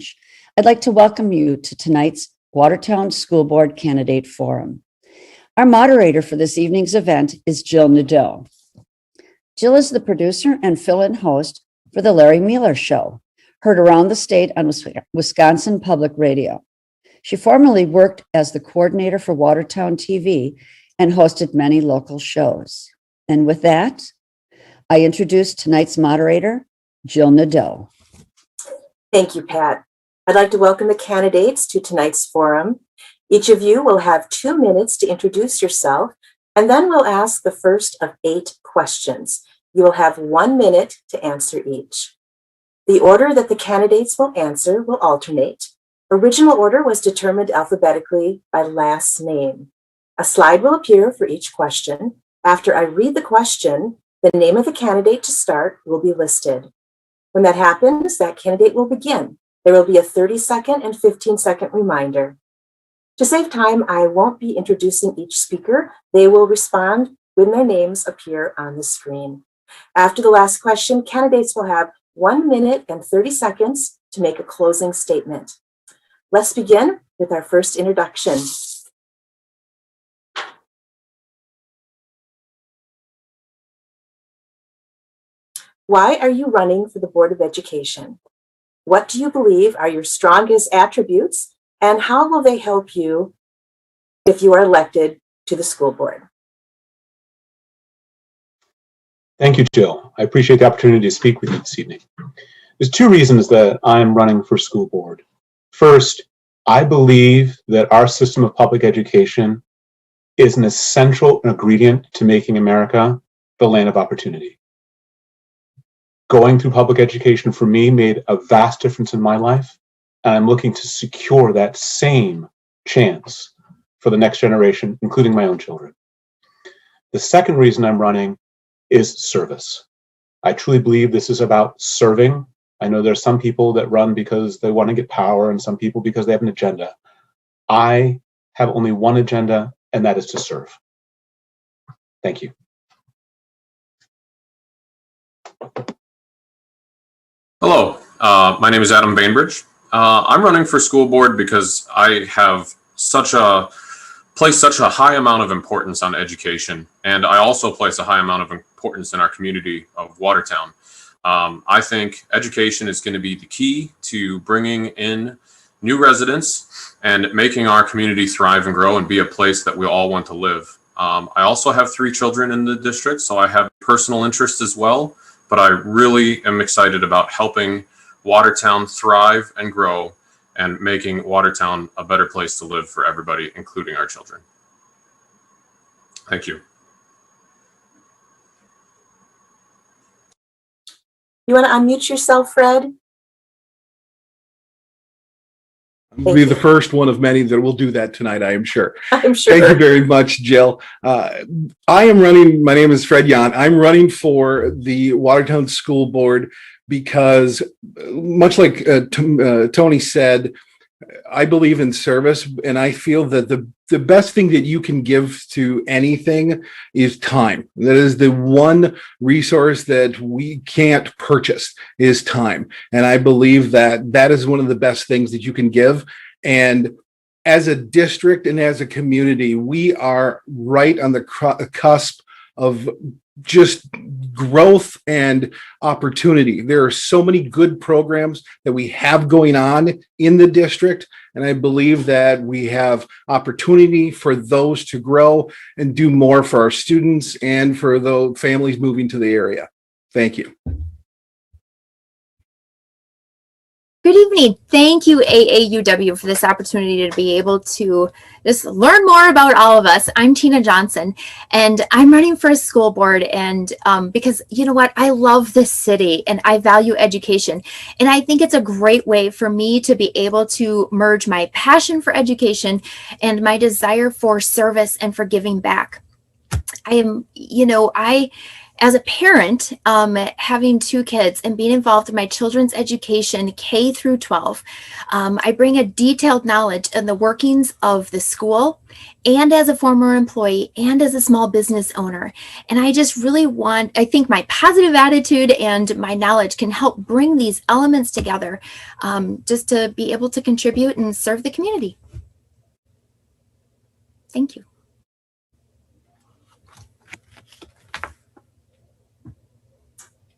Challenge. I'd like to welcome you to tonight's Watertown School Board Candidate Forum. Our moderator for this evening's event is Jill Nadeau. Jill is the producer and fill-in host for The Larry Mueller Show, heard around the state on Wisconsin Public Radio. She formerly worked as the coordinator for Watertown TV and hosted many local shows. And with that, I introduce tonight's moderator, Jill Nadeau. Thank you, Pat. I'd like to welcome the candidates to tonight's forum. Each of you will have 2 minutes to introduce yourself, and then we'll ask the first of 8 questions. You will have 1 minute to answer each. The order that the candidates will answer will alternate. Original order was determined alphabetically by last name. A slide will appear for each question. After I read the question, the name of the candidate to start will be listed. When that happens, that candidate will begin. There will be a 30-second and 15-second reminder. To save time, I won't be introducing each speaker. They will respond when their names appear on the screen. After the last question, candidates will have 1 minute and 30 seconds to make a closing statement. Let's begin with our first introduction. Why are you running for the Board of Education? What do you believe are your strongest attributes, and how will they help you if you are elected to the school board? Thank you, Jill. I appreciate the opportunity to speak with you this evening. There's 2 reasons that I'm running for school board. First, I believe that our system of public education is an essential ingredient to making America the land of opportunity. Going through public education for me made a vast difference in my life, and I'm looking to secure that same chance for the next generation, including my own children. The second reason I'm running is service. I truly believe this is about serving. I know there's some people that run because they want to get power and some people because they have an agenda. I have only one agenda, and that is to serve. Thank you. Hello, my name is Adam Bainbridge. I'm running for school board because I have place such a high amount of importance on education, and I also place a high amount of importance in our community of Watertown. I think education is going to be the key to bringing in new residents and making our community thrive and grow and be a place that we all want to live. I also have 3 children in the district, so I have personal interests as well, but I really am excited about helping Watertown thrive and grow and making Watertown a better place to live for everybody, including our children. Thank you. You want to unmute yourself, Fred? I'll be the first one of many that will do that tonight, I am sure. I'm sure. Thank you very much, Jill. I am running, my name is Fred Yon. I'm running for the Watertown School Board because, much like Tony said, I believe in service, and I feel that the best thing that you can give to anything is time. That is the one resource that we can't purchase, is time. And I believe that that is one of the best things that you can give. And as a district and as a community, we are right on the cusp of just growth and opportunity. There are so many good programs that we have going on in the district, and I believe that we have opportunity for those to grow and do more for our students and for the families moving to the area. Thank you. Good evening. Thank you, AAUW, for this opportunity to be able to just learn more about all of us. I'm Tina Johnson, and I'm running for a school board. And because, you know what, I love this city and I value education. And I think it's a great way for me to be able to merge my passion for education and my desire for service and for giving back. As a parent, having two kids and being involved in my children's education, K through 12, I bring a detailed knowledge in the workings of the school, and as a former employee and as a small business owner. And I just really I think my positive attitude and my knowledge can help bring these elements together, just to be able to contribute and serve the community. Thank you.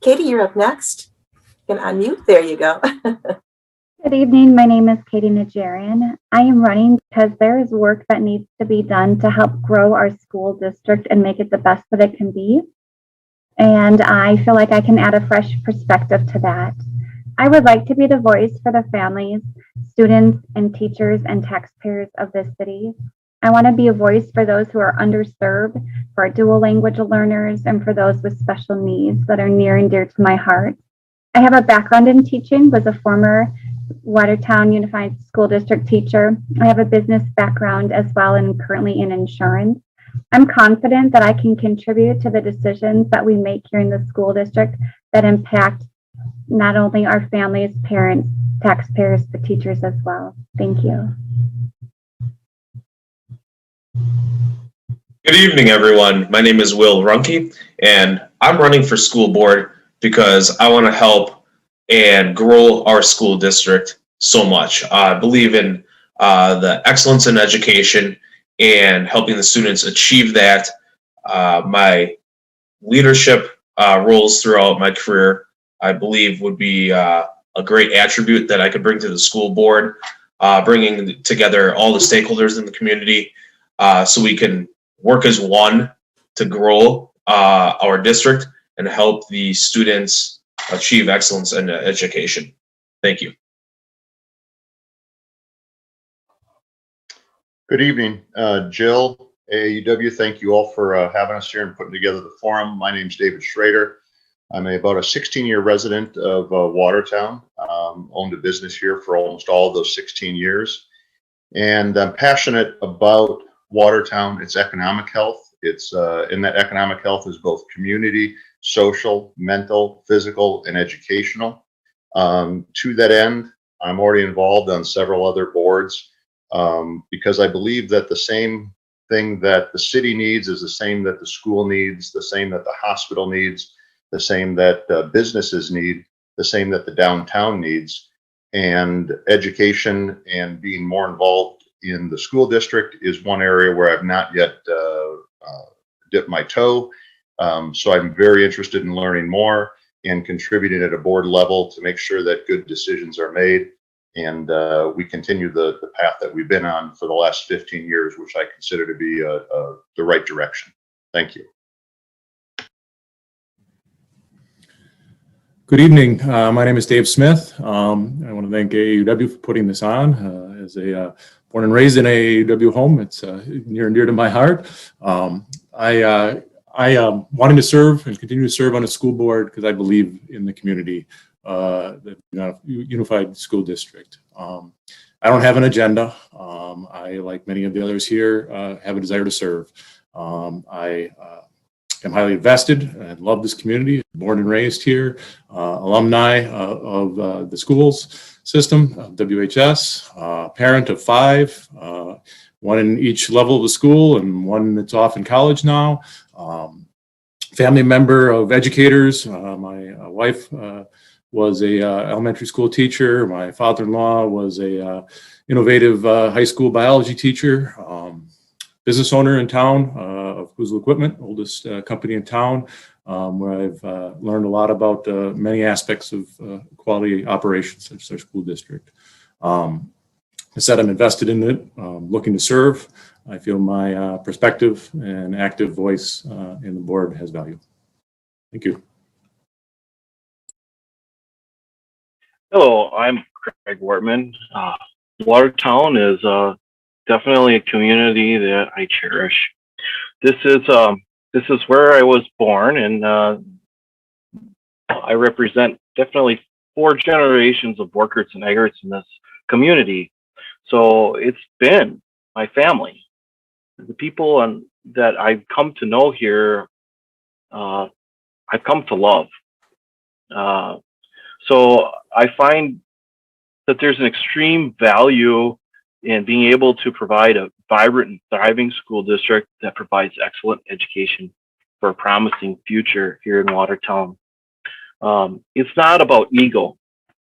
Katie, you're up next. You can unmute. There you go. Good evening. My name is Katie Najarian. I am running because there is work that needs to be done to help grow our school district and make it the best that it can be. And I feel like I can add a fresh perspective to that. I would like to be the voice for the families, students, and teachers and taxpayers of this city. I want to be a voice for those who are underserved, for our dual language learners, and for those with special needs that are near and dear to my heart. I have a background in teaching, was a former Watertown Unified School District teacher. I have a business background as well and currently in insurance. I'm confident that I can contribute to the decisions that we make here in the school district that impact not only our families, parents, taxpayers, but teachers as well. Thank you. Good evening, everyone. My name is Will Runke, and I'm running for school board because I want to help and grow our school district so much. I believe in the excellence in education and helping the students achieve that. My leadership roles throughout my career, I believe, would be a great attribute that I could bring to the school board, bringing together all the stakeholders in the community so we can work as one to grow our district and help the students achieve excellence in education. Thank you. Good evening, Jill, AAUW. Thank you all for having us here and putting together the forum. My name is David Schrader. I'm about a 16-year resident of Watertown. Owned a business here for almost all of those 16 years. And I'm passionate about Watertown, its economic health. It's in that economic health is both community, social, mental, physical, and educational. To that end, I'm already involved on several other boards because I believe that the same thing that the city needs is the same that the school needs, the same that the hospital needs, the same that businesses need, the same that the downtown needs. And education and being more involved in the school district is one area where I've not yet dipped my toe. So I'm very interested in learning more and contributing at a board level to make sure that good decisions are made. And we continue the path that we've been on for the last 15 years, which I consider to be the right direction. Thank you. Good evening. My name is Dave Smith. I want to thank AAUW for putting this on. As a born and raised in AAUW home, it's near and dear to my heart. I am wanting to serve and continue to serve on a school board because I believe in the community, the unified school district. I don't have an agenda. I, like many of the others here, have a desire to serve. I am highly invested and love this community, born and raised here, alumni of the schools system, WHS, parent of 5, one in each level of the school and one that's off in college now, family member of educators. My wife was a elementary school teacher. My father-in-law was a innovative high school biology teacher. Business owner in town of Kuzla Equipment, oldest company in town, where I've learned a lot about many aspects of quality operations of our school district. I said I'm invested in it, looking to serve. I feel my perspective and active voice in the board has value. Thank you. Hello, I'm Craig Wortman. Watertown is definitely a community that I cherish. This is where I was born, and I represent definitely 4 generations of workers and eggers in this community. So it's been my family. The people that I've come to know here I've come to love. So I find that there's an extreme value in being able to provide a vibrant and thriving school district that provides excellent education for a promising future here in Watertown. It's not about ego.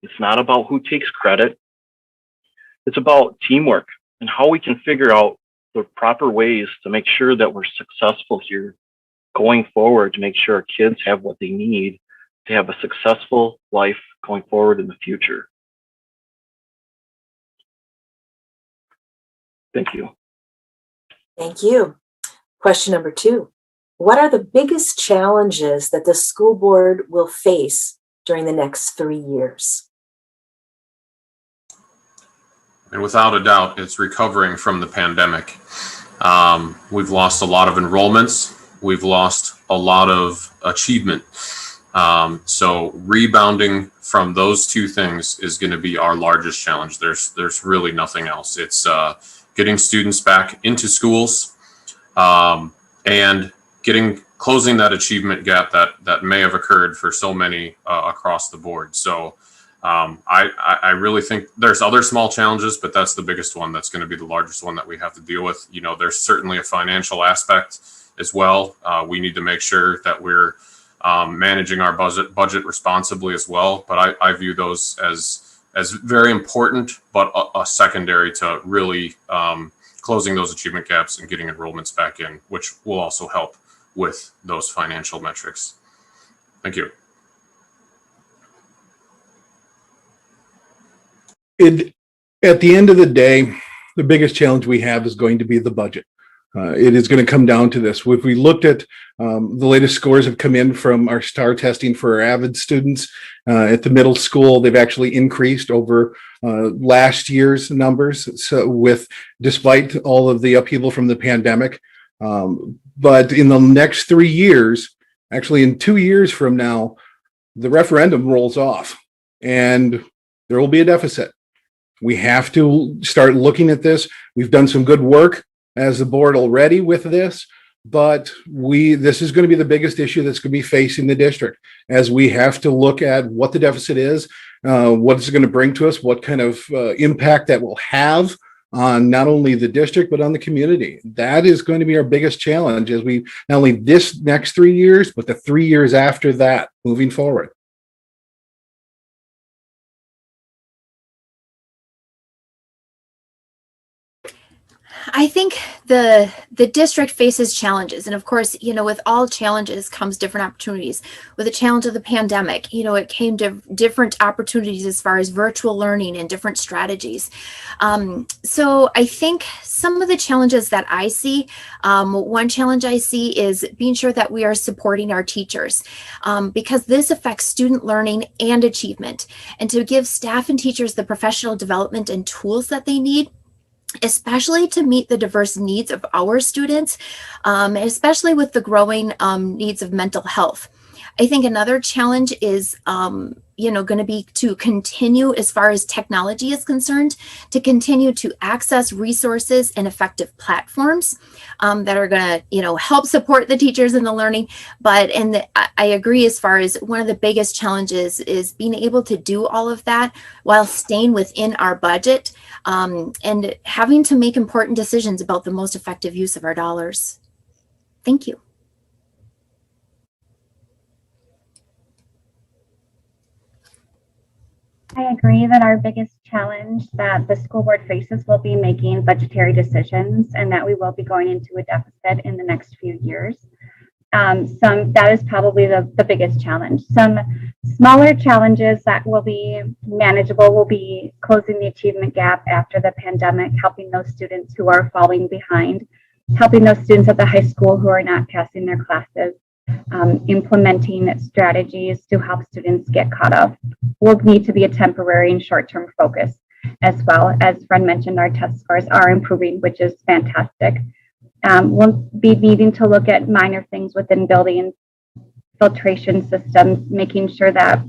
It's not about who takes credit. It's about teamwork and how we can figure out the proper ways to make sure that we're successful here going forward, to make sure our kids have what they need to have a successful life going forward in the future. Thank you. Thank you. Question number 2. What are the biggest challenges that the school board will face during the next 3 years? And without a doubt, it's recovering from the pandemic. We've lost a lot of enrollments. We've lost a lot of achievement. So rebounding from those two things is going to be our largest challenge. There's really nothing else. It's getting students back into schools and closing that achievement gap that may have occurred for so many across the board. So I really think there's other small challenges, but that's the biggest one. That's going to be the largest one that we have to deal with. You know, there's certainly a financial aspect as well. We need to make sure that we're managing our budget responsibly as well. But I view those as very important, but a secondary to really closing those achievement gaps and getting enrollments back in, which will also help with those financial metrics. Thank you. At the end of the day, the biggest challenge we have is going to be the budget. It is going to come down to this. If we looked at the latest scores have come in from our STAR testing for our AVID students at the middle school, they've actually increased over last year's numbers. So despite all of the upheaval from the pandemic, but in the next 3 years, actually in 2 years from now, the referendum rolls off and there will be a deficit. We have to start looking at this. We've done some good work as the board already with this, but this is going to be the biggest issue that's going to be facing the district as we have to look at what the deficit is, what it's going to bring to us, what kind of impact that will have on not only the district, but on the community. That is going to be our biggest challenge as we, not only this next 3 years, but the 3 years after that moving forward. I think the district faces challenges, and of course, you know, with all challenges comes different opportunities. With the challenge of the pandemic, you know, it came to different opportunities as far as virtual learning and different strategies. So I think some of the challenges that I see, one challenge I see is being sure that we are supporting our teachers, because this affects student learning and achievement, and to give staff and teachers the professional development and tools that they need, especially to meet the diverse needs of our students, especially with the growing needs of mental health. I think another challenge is, going to be to continue, as far as technology is concerned, to continue to access resources and effective platforms that are going to, help support the teachers in the learning. But I agree, as far as one of the biggest challenges is being able to do all of that while staying within our budget, and having to make important decisions about the most effective use of our dollars. Thank you. I agree that our biggest challenge that the school board faces will be making budgetary decisions, and that we will be going into a deficit in the next few years. That is probably the biggest challenge. Some smaller challenges that will be manageable will be closing the achievement gap after the pandemic, helping those students who are falling behind, helping those students at the high school who are not passing their classes, implementing strategies to help students get caught up will need to be a temporary and short-term focus. As well, as Fred mentioned, our test scores are improving, which is fantastic. We'll be needing to look at minor things within building filtration systems, making sure that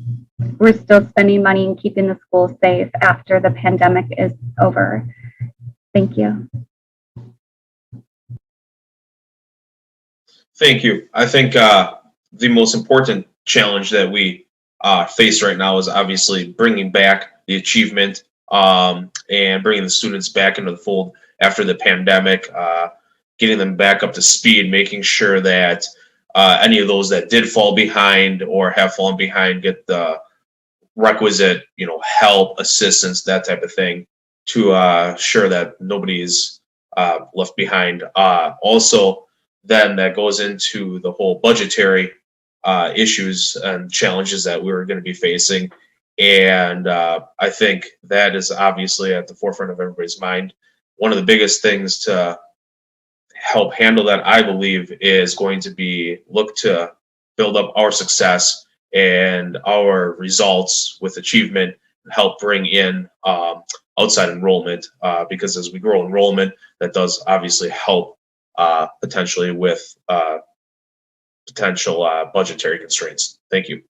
we're still spending money and keeping the schools safe after the pandemic is over. Thank you. Thank you. I think the most important challenge that we face right now is obviously bringing back the achievement and bringing the students back into the fold after the pandemic, getting them back up to speed, making sure that any of those that did fall behind or have fallen behind get the requisite, help, assistance, that type of thing, to ensure that nobody is left behind. Also, then that goes into the whole budgetary issues and challenges that we're going to be facing. And I think that is obviously at the forefront of everybody's mind. One of the biggest things to help handle that, I believe, is going to be look to build up our success and our results with achievement, help bring in outside enrollment, because as we grow enrollment, that does obviously help potentially with potential budgetary constraints. Thank you.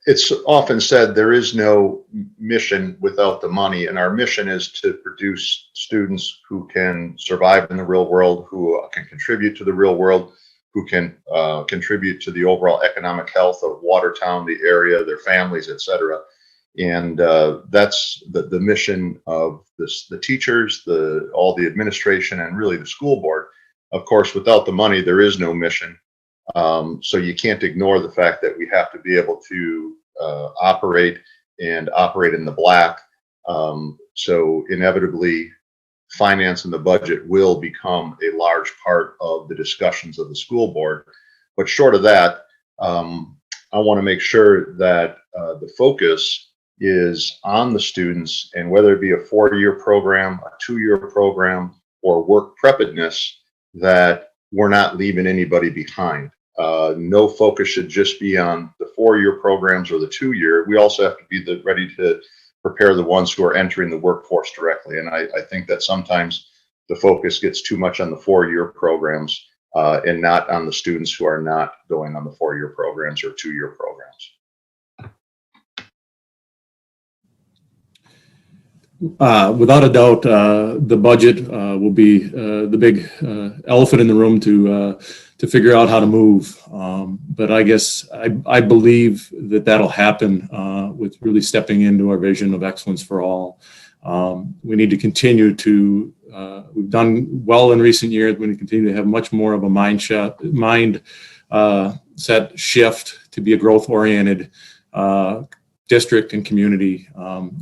It's often said there is no mission without the money, and our mission is to produce students who can survive in the real world, who can contribute to the real world, who can contribute to the overall economic health of Watertown, the area, their families, etc. And that's the mission of the teachers, all the administration, and really the school board. Of course, without the money, there is no mission. So you can't ignore the fact that we have to be able to operate in the black. So inevitably, finance and the budget will become a large part of the discussions of the school board. But short of that, I want to make sure that the focus is on the students, and whether it be a 4-year program, a 2-year program, or work preparedness, that we're not leaving anybody behind. No focus should just be on the 4-year programs or the 2-year. We also have to be ready to prepare the ones who are entering the workforce directly. And I think that sometimes the focus gets too much on the 4-year programs and not on the students who are not going on the 4-year programs or 2-year programs. Without a doubt, the budget will be the big elephant in the room to figure out how to move. But I guess I believe that that'll happen with really stepping into our vision of excellence for all. We need to continue to, we've done well in recent years. We need to continue to have much more of a mindset shift to be a growth-oriented district and community.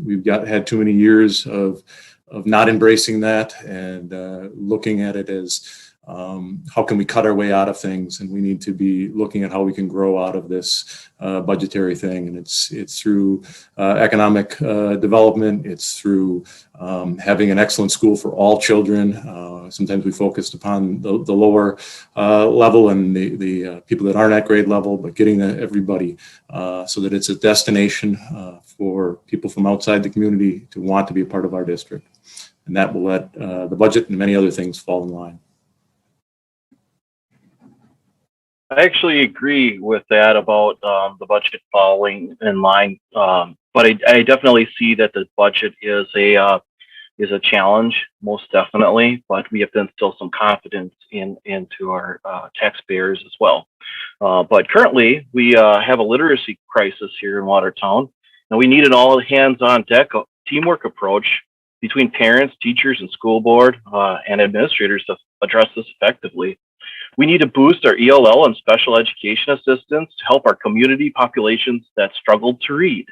We've had too many years of not embracing that and looking at it as how can we cut our way out of things, and we need to be looking at how we can grow out of this budgetary thing. And it's through economic development. It's through having an excellent school for all children. Sometimes we focused upon the lower level and the people that aren't at grade level, but getting everybody so that it's a destination for people from outside the community to want to be a part of our district. And that will let the budget and many other things fall in line. I actually agree with that about the budget falling in line, but I definitely see that the budget is a challenge, most definitely. But we have to instill some confidence into our taxpayers as well. But currently, we have a literacy crisis here in Watertown, and we need an all-hands-on-deck teamwork approach between parents, teachers, and school board and administrators to address this effectively. We need to boost our ELL and special education assistance to help our community populations that struggled to read.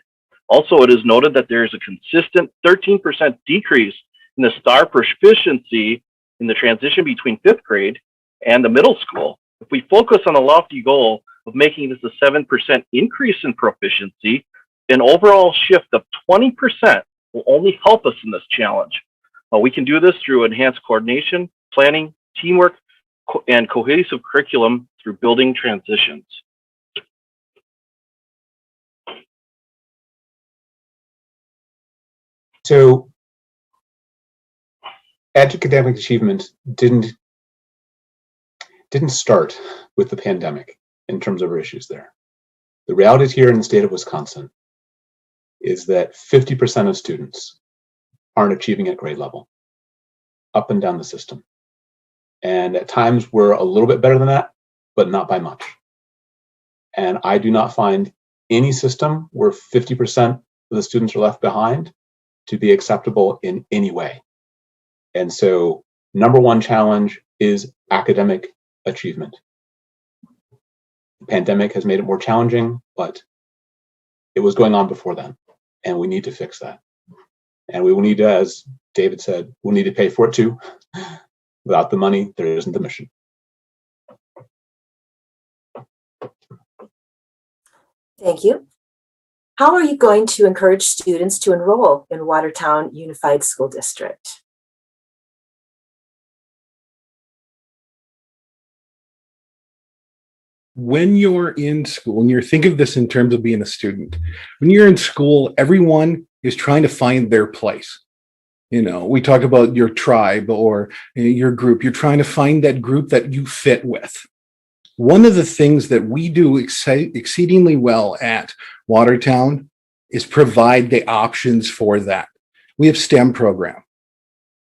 Also, it is noted that there is a consistent 13% decrease in the STAR proficiency in the transition between 5th grade and the middle school. If we focus on the lofty goal of making this a 7% increase in proficiency, an overall shift of 20% will only help us in this challenge. We can do this through enhanced coordination, planning, teamwork, and cohesive curriculum through building transitions. So academic achievement didn't start with the pandemic in terms of our issues there. The reality here in the state of Wisconsin is that 50% of students aren't achieving at grade level, up and down the system. And at times we're a little bit better than that, but not by much. And I do not find any system where 50% of the students are left behind to be acceptable in any way. And so number one challenge is academic achievement. The pandemic has made it more challenging, but it was going on before then, and we need to fix that. And we will need to, as David said, we'll need to pay for it too. Without the money, there isn't the mission. Thank you. How are you going to encourage students to enroll in Watertown Unified School District? When you're in school, and you think of this in terms of being a student, when you're in school, everyone is trying to find their place. You know, we talk about your tribe or your group. You're trying to find that group that you fit with. One of the things that we do exceedingly well at Watertown is provide the options for that. We have STEM program.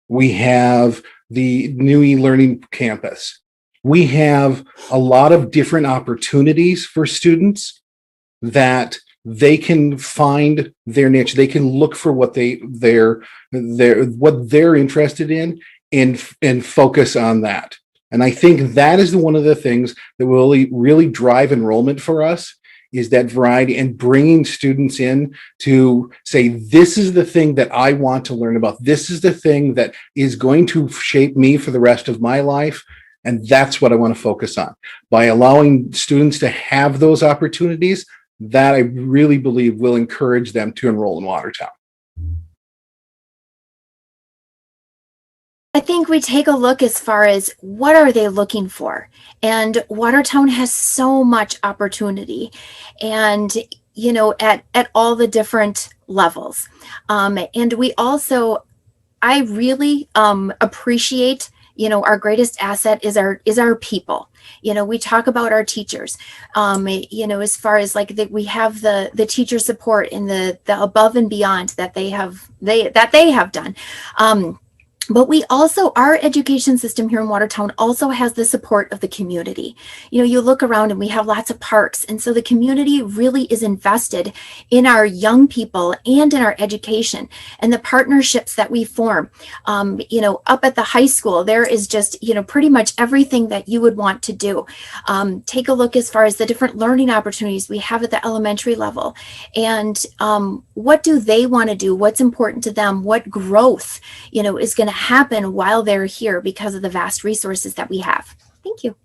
We have the new e-learning campus. We have a lot of different opportunities for students that they can find their niche. They can look for what they're interested in and focus on that. And I think that is one of the things that will really drive enrollment for us, is that variety and bringing students in to say, this is the thing that I want to learn about. This is the thing that is going to shape me for the rest of my life. And that's what I want to focus on. By allowing students to have those opportunities, that I really believe will encourage them to enroll in Watertown. I think we take a look as far as what are they looking for, and Watertown has so much opportunity, and you know, at all the different levels, and we also, I really appreciate, you know, our greatest asset is our people. You know, we talk about our teachers, you know, as far as like we have the teacher support and the above and beyond that they have done. But we also, our education system here in Watertown also has the support of the community. You know, you look around and we have lots of parks. And so the community really is invested in our young people and in our education and the partnerships that we form. You know, up at the high school, there is just, you know, pretty much everything that you would want to do. Take a look as far as the different learning opportunities we have at the elementary level. And what do they want to do? What's important to them? What growth, you know, is going to happen while they're here because of the vast resources that we have. Thank you.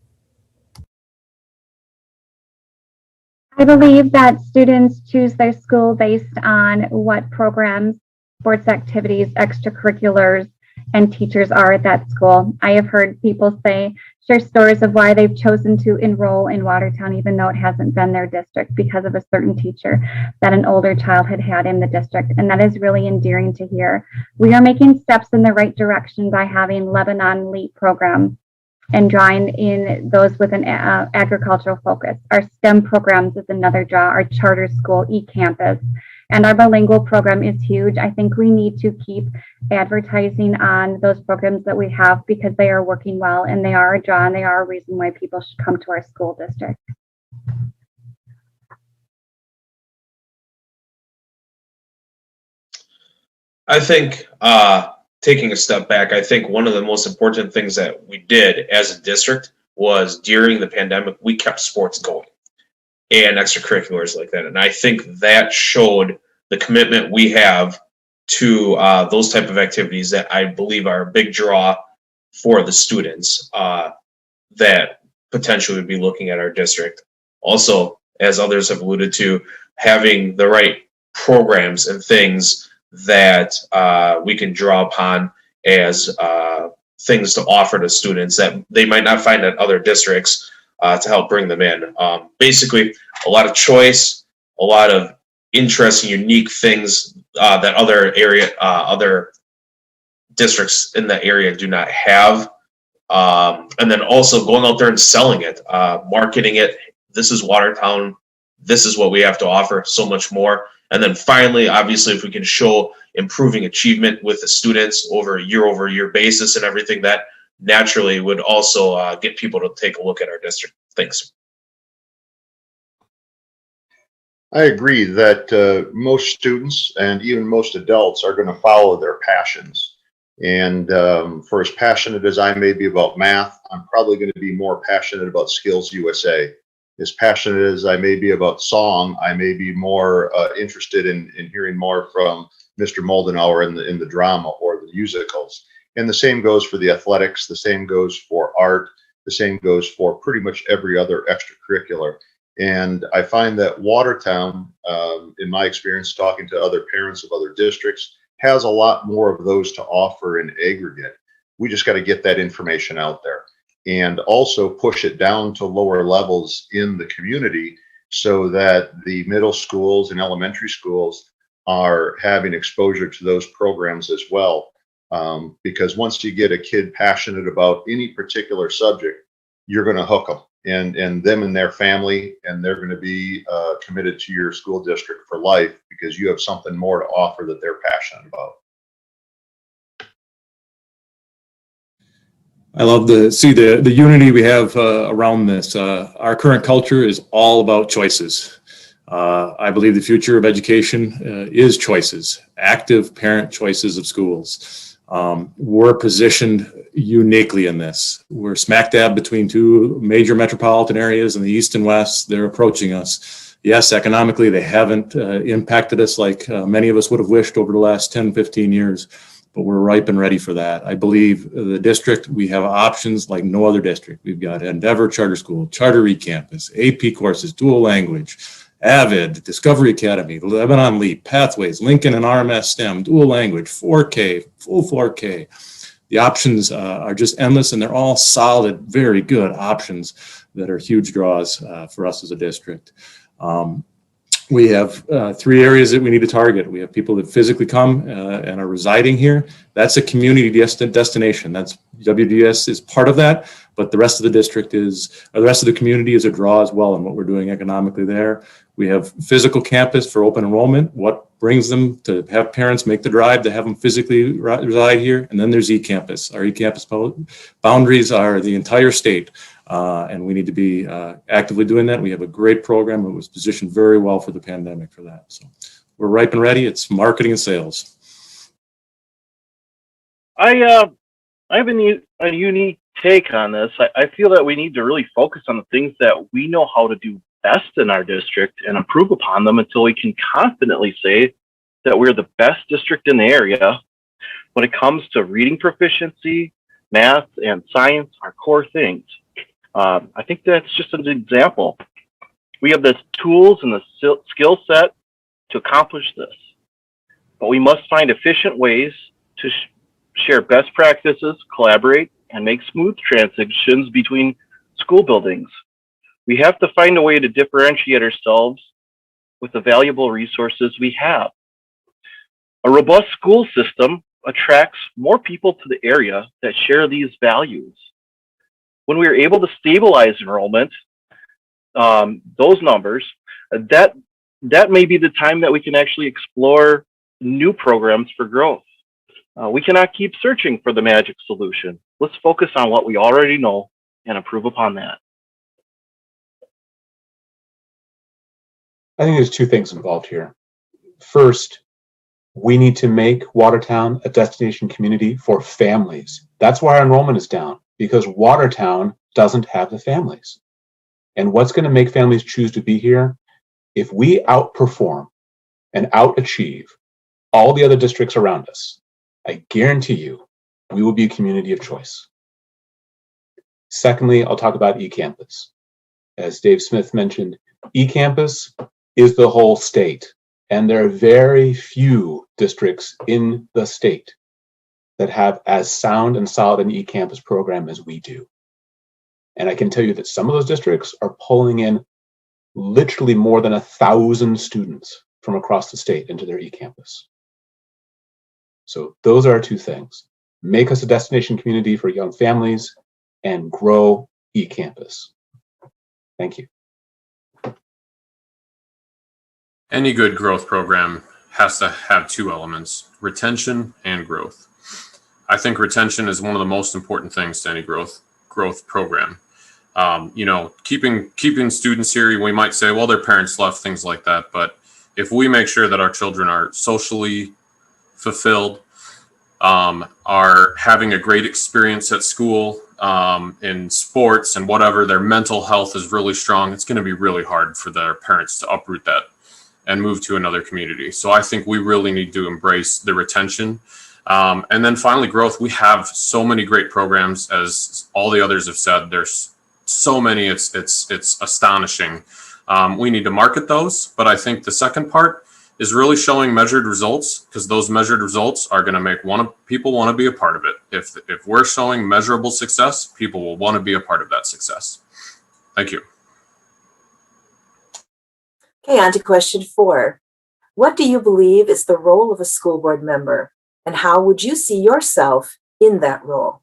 I believe that students choose their school based on what programs, sports activities, extracurriculars, and teachers are at that school. I have heard people share stories of why they've chosen to enroll in Watertown, even though it hasn't been their district, because of a certain teacher that an older child had in the district. And that is really endearing to hear. We are making steps in the right direction by having Lebanon LEAP program and drawing in those with an agricultural focus. Our STEM programs is another draw, our charter school, eCampus. And our bilingual program is huge. I think we need to keep advertising on those programs that we have because they are working well and they are a draw and they are a reason why people should come to our school district. I think taking a step back, I think one of the most important things that we did as a district was during the pandemic, we kept sports going and extracurriculars like that. And I think that showed the commitment we have to those type of activities that I believe are a big draw for the students that potentially would be looking at our district. Also, as others have alluded to, having the right programs and things that we can draw upon as things to offer to students that they might not find at other districts to help bring them in. Basically, a lot of choice, a lot of interesting, unique things that other districts in the area do not have. And then also going out there and selling it, marketing it. This is Watertown. This is what we have to offer, so much more. And then finally, obviously, if we can show improving achievement with the students over a year basis and everything, that naturally would also get people to take a look at our district. Thanks. I agree that most students and even most adults are going to follow their passions. And for as passionate as I may be about math, I'm probably going to be more passionate about Skills USA. As passionate as I may be about song, I may be more interested in hearing more from Mr. Moldenauer in the drama or the musicals. And the same goes for the athletics, the same goes for art, the same goes for pretty much every other extracurricular. And I find that Watertown, in my experience talking to other parents of other districts, has a lot more of those to offer in aggregate. We just got to get that information out there and also push it down to lower levels in the community so that the middle schools and elementary schools are having exposure to those programs as well. Because once you get a kid passionate about any particular subject, you're going to hook them and them and their family, and they're going to be committed to your school district for life because you have something more to offer that they're passionate about. I love to see the unity we have around this. Our current culture is all about choices. I believe the future of education is choices, active parent choices of schools. We're positioned uniquely in this. We're smack dab between two major metropolitan areas in the East and West. They're approaching us. Yes, economically, they haven't impacted us like many of us would have wished over the last 10, 15 years, but we're ripe and ready for that. I believe the district, we have options like no other district. We've got Endeavor Charter School, Charter eCampus, AP courses, dual language, Avid, Discovery Academy, Lebanon Leap, Pathways, Lincoln and RMS STEM, dual language, 4K, full 4K. The options are just endless, and they're all solid, very good options that are huge draws for us as a district. We have three areas that we need to target. We have people that physically come and are residing here. That's a community destination. That's WDS is part of that, but the rest of the district is, or the rest of the community is a draw as well in what we're doing economically there. We have physical campus for open enrollment. What brings them to have parents make the drive to have them physically reside here? And then there's eCampus. Our eCampus boundaries are the entire state. And we need to be actively doing that. We have a great program that was positioned very well for the pandemic for that. So we're ripe and ready. It's marketing and sales. I have a unique take on this. I feel that we need to really focus on the things that we know how to do best in our district and improve upon them until we can confidently say that we're the best district in the area when it comes to reading proficiency, math, and science are core things. I think that's just an example. We have the tools and the skill set to accomplish this, but we must find efficient ways to share best practices, collaborate, and make smooth transitions between school buildings. We have to find a way to differentiate ourselves with the valuable resources we have. A robust school system attracts more people to the area that share these values. When we are able to stabilize enrollment, those numbers, that may be the time that we can actually explore new programs for growth. We cannot keep searching for the magic solution. Let's focus on what we already know and improve upon that. I think there's two things involved here. First, we need to make Watertown a destination community for families. That's why our enrollment is down, because Watertown doesn't have the families. And what's going to make families choose to be here? If we outperform and outachieve all the other districts around us, I guarantee you, we will be a community of choice. Secondly, I'll talk about eCampus. As Dave Smith mentioned, eCampus is the whole state. And there are very few districts in the state that have as sound and solid an eCampus program as we do. And I can tell you that some of those districts are pulling in literally more than 1,000 students from across the state into their eCampus. So those are our two things. Make us a destination community for young families and grow eCampus. Thank you. Any good growth program has to have two elements, retention and growth. I think retention is one of the most important things to any growth program. Keeping students here, we might say, well, their parents left, things like that. But if we make sure that our children are socially fulfilled, are having a great experience at school, in sports and whatever, their mental health is really strong, it's going to be really hard for their parents to uproot that and move to another community. So I think we really need to embrace the retention. And then finally, growth. We have so many great programs, as all the others have said. There's so many, it's astonishing. We need to market those, but I think the second part is really showing measured results, because those measured results are going to make people want to be a part of it. If we're showing measurable success, people will want to be a part of that success. Thank you. Okay, on to question 4. What do you believe is the role of a school board member, and how would you see yourself in that role?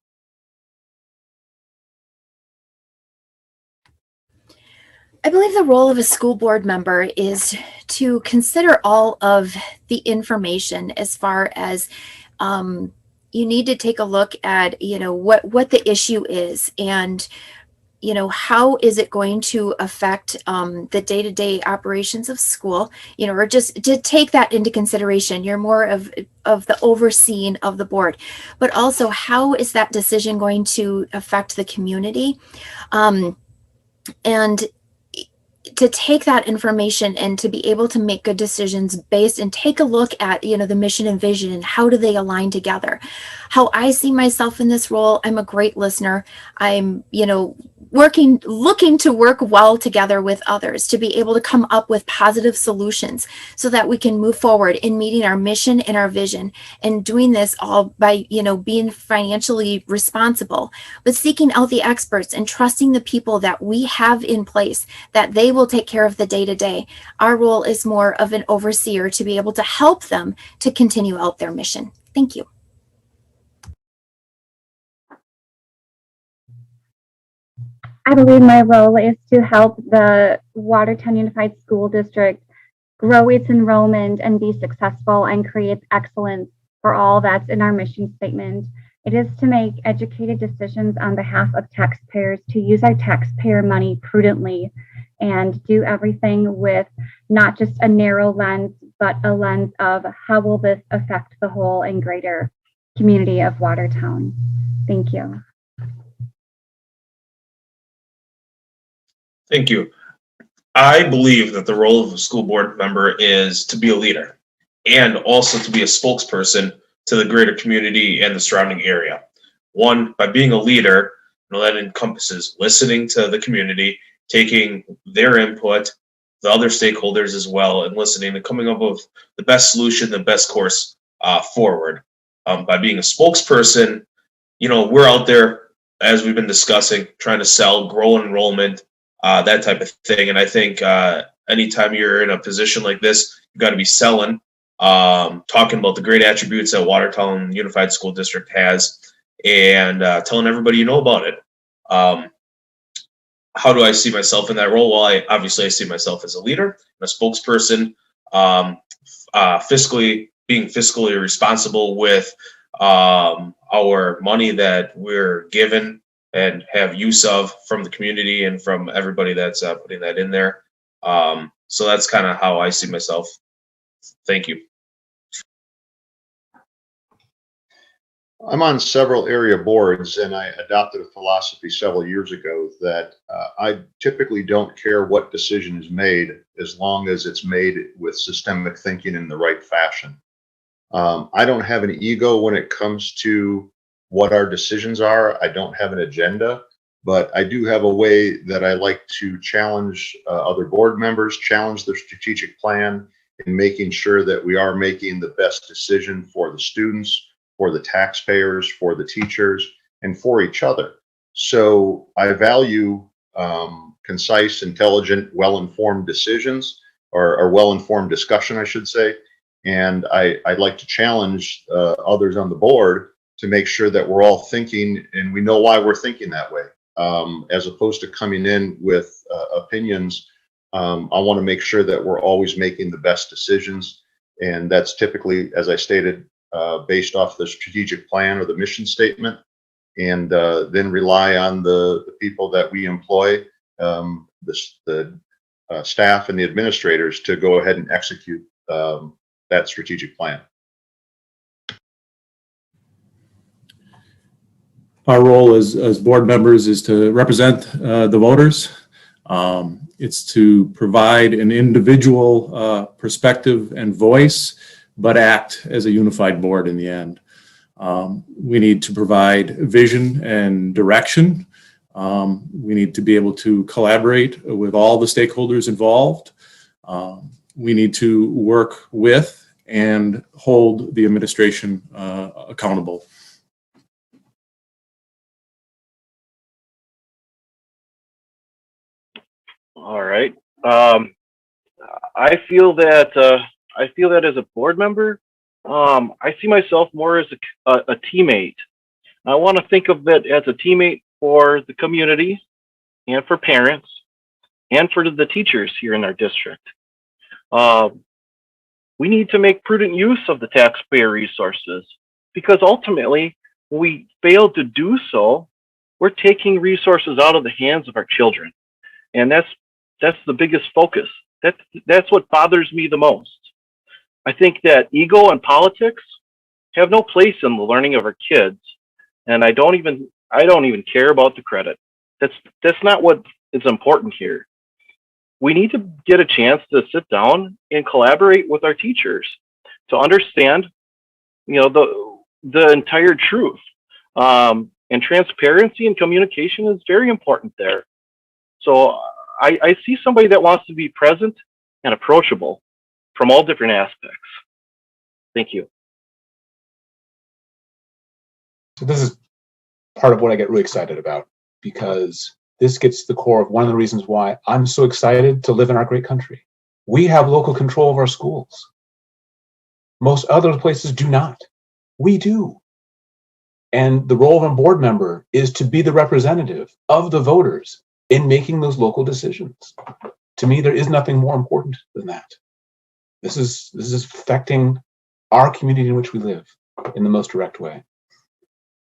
I believe the role of a school board member is to consider all of the information, as far as you need to take a look at, what the issue is, and how is it going to affect the day-to-day operations of school, or just to take that into consideration. You're more of the overseeing of the board, but also how is that decision going to affect the community, and to take that information and to be able to make good decisions based, and take a look at, the mission and vision, and how do they align together. How I see myself in this role, I'm a great listener. I'm, looking to work well together with others to be able to come up with positive solutions so that we can move forward in meeting our mission and our vision, and doing this all by, being financially responsible, but seeking out the experts and trusting the people that we have in place, that they will take care of the day-to-day. Our role is more of an overseer to be able to help them to continue out their mission. Thank you. I believe my role is to help the Watertown Unified School District grow its enrollment and be successful and create excellence for all that's in our mission statement. It is to make educated decisions on behalf of taxpayers, to use our taxpayer money prudently, and do everything with not just a narrow lens, but a lens of how will this affect the whole and greater community of Watertown. Thank you. Thank you. I believe that the role of a school board member is to be a leader, and also to be a spokesperson to the greater community and the surrounding area. One, by being a leader, that encompasses listening to the community, taking their input, the other stakeholders as well, and listening and coming up with the best solution, the best course forward. By being a spokesperson, we're out there, as we've been discussing, trying to sell, grow enrollment, that type of thing. And I think anytime you're in a position like this, you've got to be selling, talking about the great attributes that Watertown Unified School District has, and telling everybody you know about it. How do I see myself in that role? Well, I see myself as a leader, a spokesperson, being fiscally responsible with our money that we're given and have use of from the community and from everybody that's putting that in there. So that's kind of how I see myself. Thank you. I'm on several area boards, and I adopted a philosophy several years ago that I typically don't care what decision is made as long as it's made with systemic thinking in the right fashion. I don't have an ego when it comes to what our decisions are. I don't have an agenda, but I do have a way that I like to challenge other board members, challenge their strategic plan, in making sure that we are making the best decision for the students, for the taxpayers, for the teachers, and for each other. So I value concise, intelligent, well-informed decisions, or well-informed discussion, I should say. And I'd like to challenge others on the board to make sure that we're all thinking and we know why we're thinking that way, as opposed to coming in with opinions. I want to make sure that we're always making the best decisions. And that's typically, as I stated, based off the strategic plan or the mission statement, and then rely on the people that we employ, the staff and the administrators, to go ahead and execute that strategic plan. Our role as board members is to represent the voters. It's to provide an individual perspective and voice, but act as a unified board in the end. We need to provide vision and direction. We need to be able to collaborate with all the stakeholders involved. We need to work with and hold the administration accountable. All right. I feel that as a board member, I see myself more as a teammate. I want to think of it as a teammate for the community and for parents and for the teachers here in our district. We need to make prudent use of the taxpayer resources, because ultimately, when we fail to do so, we're taking resources out of the hands of our children. And that's the biggest focus. That's what bothers me the most. I think that ego and politics have no place in the learning of our kids, and I don't even care about the credit. That's not what is important here. We need to get a chance to sit down and collaborate with our teachers to understand, the entire truth. And transparency and communication is very important there. So I see somebody that wants to be present and approachable from all different aspects. Thank you. So this is part of what I get really excited about, because this gets to the core of one of the reasons why I'm so excited to live in our great country. We have local control of our schools. Most other places do not. We do. And the role of a board member is to be the representative of the voters in making those local decisions. To me, there is nothing more important than that. This is affecting our community in which we live in the most direct way.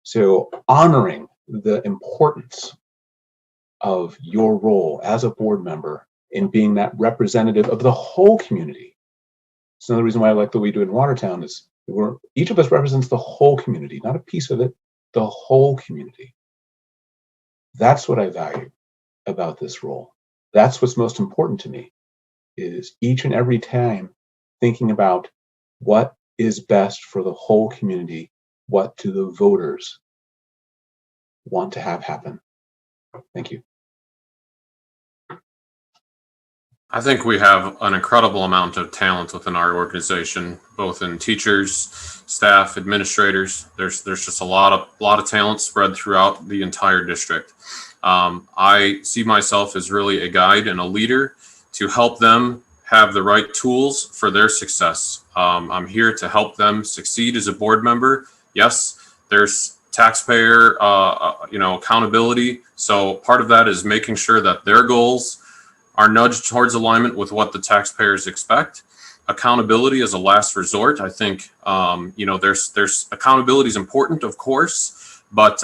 So honoring the importance of your role as a board member in being that representative of the whole community. It's another reason why I like the way we do it in Watertown is each of us represents the whole community, not a piece of it, the whole community. That's what I value about this role. That's what's most important to me, is each and every time thinking about what is best for the whole community, what do the voters want to have happen. Thank you. I think we have an incredible amount of talent within our organization, both in teachers, staff, administrators. There's just a lot of talent spread throughout the entire district. I see myself as really a guide and a leader to help them have the right tools for their success. I'm here to help them succeed as a board member. Yes, there's taxpayer accountability. So part of that is making sure that their goals are nudged towards alignment with what the taxpayers expect. Accountability is a last resort. I think there's accountability is important, of course, but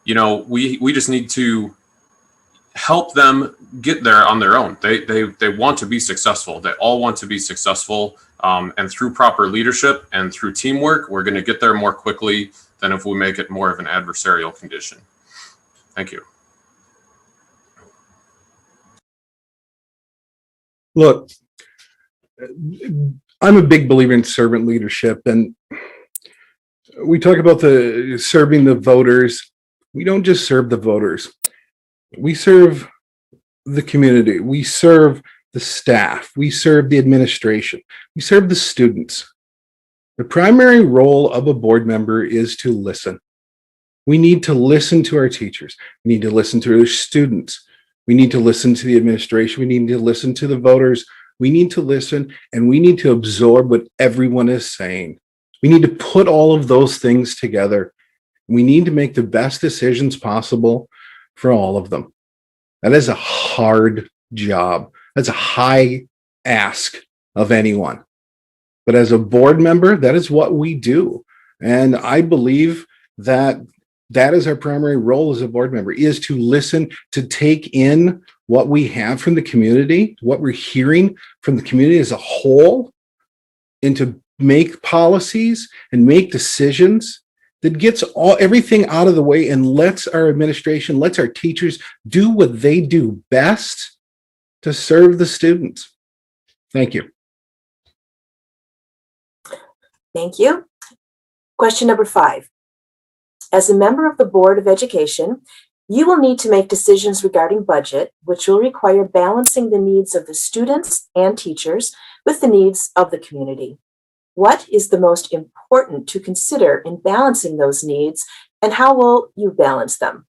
we just need to help them get there on their own. They want to be successful. They all want to be successful, and through proper leadership and through teamwork, we're going to get there more quickly than if we make it more of an adversarial condition. Thank you. Look, I'm a big believer in servant leadership, and we talk about serving the voters. We don't just serve the voters. We serve the community. We serve the staff. We serve the administration. We serve the students. The primary role of a board member is to listen. We need to listen to our teachers. We need to listen to our students. We need to listen to the administration. We need to listen to the voters. We need to listen, and we need to absorb what everyone is saying. We need to put all of those things together. We need to make the best decisions possible for all of them. That is a hard job. That's a high ask of anyone. But as a board member, that is what we do. And I believe that that is our primary role as a board member, is to listen, to take in what we have from the community, what we're hearing from the community as a whole, and to make policies and make decisions that gets everything out of the way and lets our administration, lets our teachers do what they do best to serve the students. Thank you. Thank you. Question number 5. As a member of the Board of Education, you will need to make decisions regarding budget, which will require balancing the needs of the students and teachers with the needs of the community. What is the most important to consider in balancing those needs, and how will you balance them?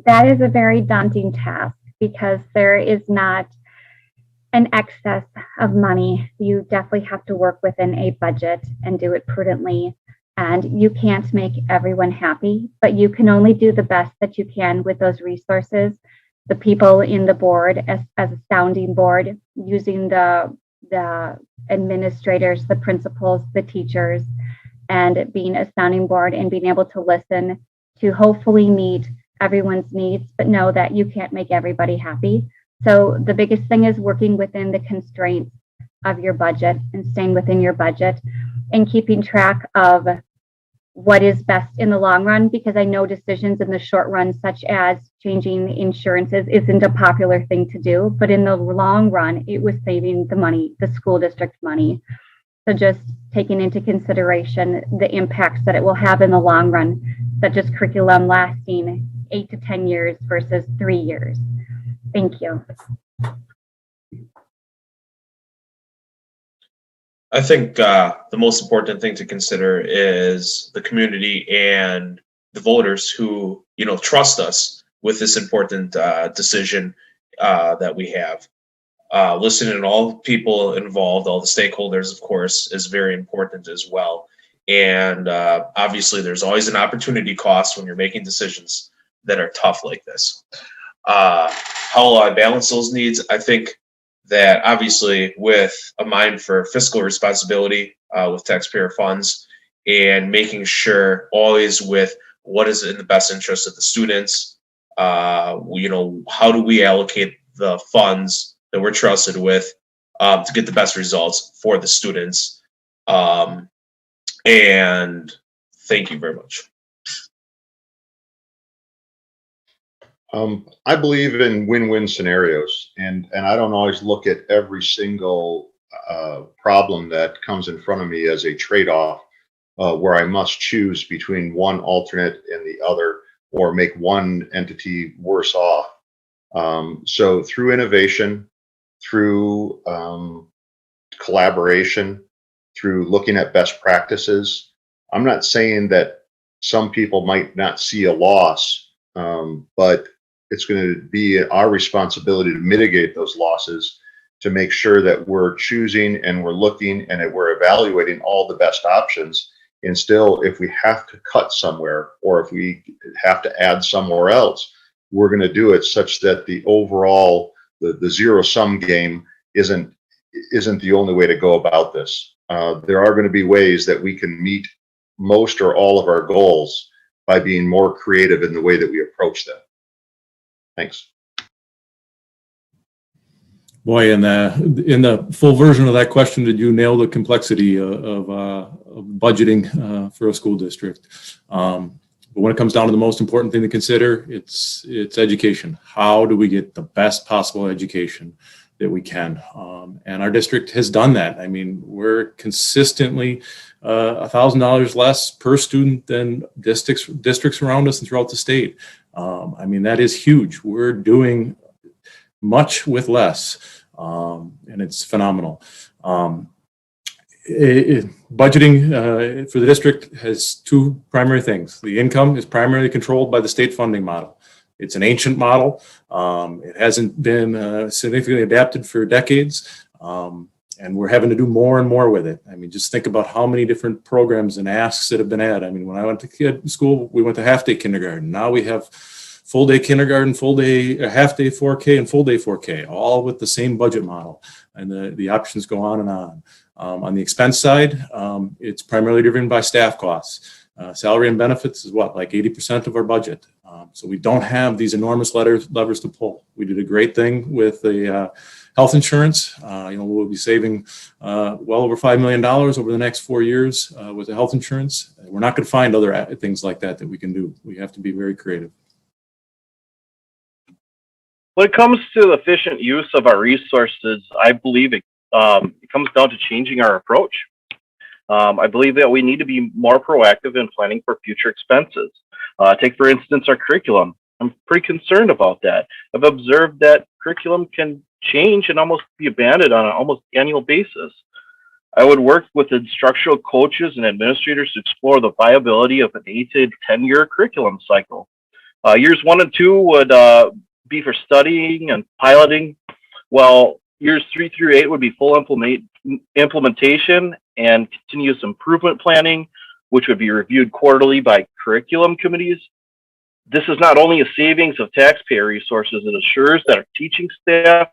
That is a very daunting task because there is not an excess of money. You definitely have to work within a budget and do it prudently. And you can't make everyone happy, but you can only do the best that you can with those resources. The people in the board as a sounding board, using the administrators, the principals, the teachers, and being a sounding board and being able to listen to hopefully meet everyone's needs, but know that you can't make everybody happy. So the biggest thing is working within the constraints of your budget and staying within your budget and keeping track of what is best in the long run, because I know decisions in the short run, such as changing insurances, isn't a popular thing to do, but in the long run, it was saving the money, the school district money. So just taking into consideration the impacts that it will have in the long run, such as curriculum lasting 8 to 10 years versus 3 years. Thank you. I think the most important thing to consider is the community and the voters who, trust us with this important decision that we have. Listening to all people involved, all the stakeholders, of course, is very important as well. And obviously, there's always an opportunity cost when you're making decisions that are tough like this. How will I balance those needs? I think that obviously with a mind for fiscal responsibility with taxpayer funds and making sure always with what is in the best interest of the students, how do we allocate the funds that we're trusted with to get the best results for the students. And thank you very much. I believe in win-win scenarios, and I don't always look at every single problem that comes in front of me as a trade-off where I must choose between one alternate and the other, or make one entity worse off. So through innovation, through collaboration, through looking at best practices, I'm not saying that some people might not see a loss, but it's going to be our responsibility to mitigate those losses, to make sure that we're choosing and we're looking and that we're evaluating all the best options. And still, if we have to cut somewhere or if we have to add somewhere else, we're going to do it such that the overall, the zero-sum game isn't the only way to go about this. There are going to be ways that we can meet most or all of our goals by being more creative in the way that we approach them. Thanks. Boy, in the full version of that question, did you nail the complexity of budgeting for a school district? But when it comes down to the most important thing to consider, it's education. How do we get the best possible education that we can? And our district has done that. I mean, we're consistently $1,000 less per student than districts around us and throughout the state. I mean, that is huge. We're doing much with less, and it's phenomenal. Budgeting for the district has two primary things. The income is primarily controlled by the state funding model. It's an ancient model. It hasn't been significantly adapted for decades, and we're having to do more and more with it. I mean, just think about how many different programs and asks that have been added. I mean, when I went to school, we went to half-day kindergarten. Now we have full day kindergarten, full day, half day 4K, and full day 4K, all with the same budget model. And the options go on and on. On the expense side, it's primarily driven by staff costs. Salary and benefits is what, like 80% of our budget. So we don't have these enormous levers to pull. We did a great thing with the health insurance. We'll be saving well over $5 million over the next 4 years with the health insurance. We're not going to find other things like that we can do. We have to be very creative. When it comes to efficient use of our resources, I believe it comes down to changing our approach. I believe that we need to be more proactive in planning for future expenses. Take, for instance, our curriculum. I'm pretty concerned about that. I've observed that curriculum can change and almost be abandoned on an almost annual basis. I would work with instructional coaches and administrators to explore the viability of an 8 to 10 year curriculum cycle. Years 1 and 2 would be for studying and piloting, while years 3 through 8 would be full implementation and continuous improvement planning, which would be reviewed quarterly by curriculum committees. This is not only a savings of taxpayer resources, it assures that our teaching staff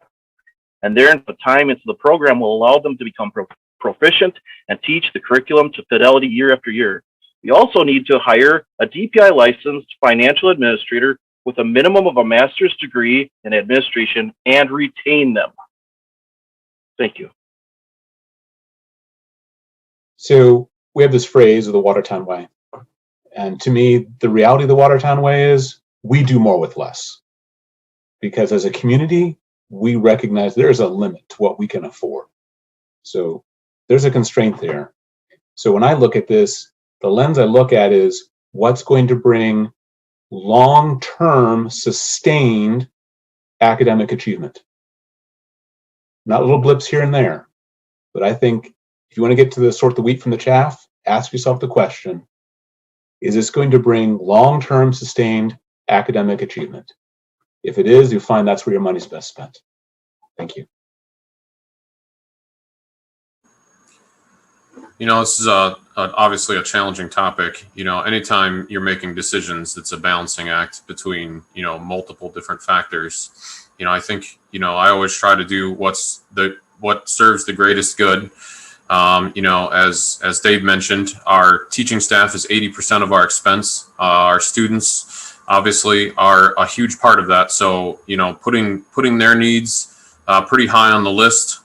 and their time into the program will allow them to become proficient and teach the curriculum to fidelity year after year. We also need to hire a DPI licensed financial administrator with a minimum of a master's degree in administration and retain them. Thank you. So we have this phrase of the Watertown Way. And to me, the reality of the Watertown Way is we do more with less. Because as a community, we recognize there's a limit to what we can afford. So there's a constraint there. So when I look at this, the lens I look at is what's going to bring long-term sustained academic achievement. Not little blips here and there, but I think if you want to get to sort the wheat from the chaff, ask yourself the question, is this going to bring long-term sustained academic achievement? If it is, you find that's where your money's best spent. Thank you. This is obviously a challenging topic. Anytime you're making decisions, it's a balancing act between, multiple different factors. I think, I always try to do what serves the greatest good. As Dave mentioned, our teaching staff is 80% of our expense. Our students obviously are a huge part of that. So, putting their needs pretty high on the list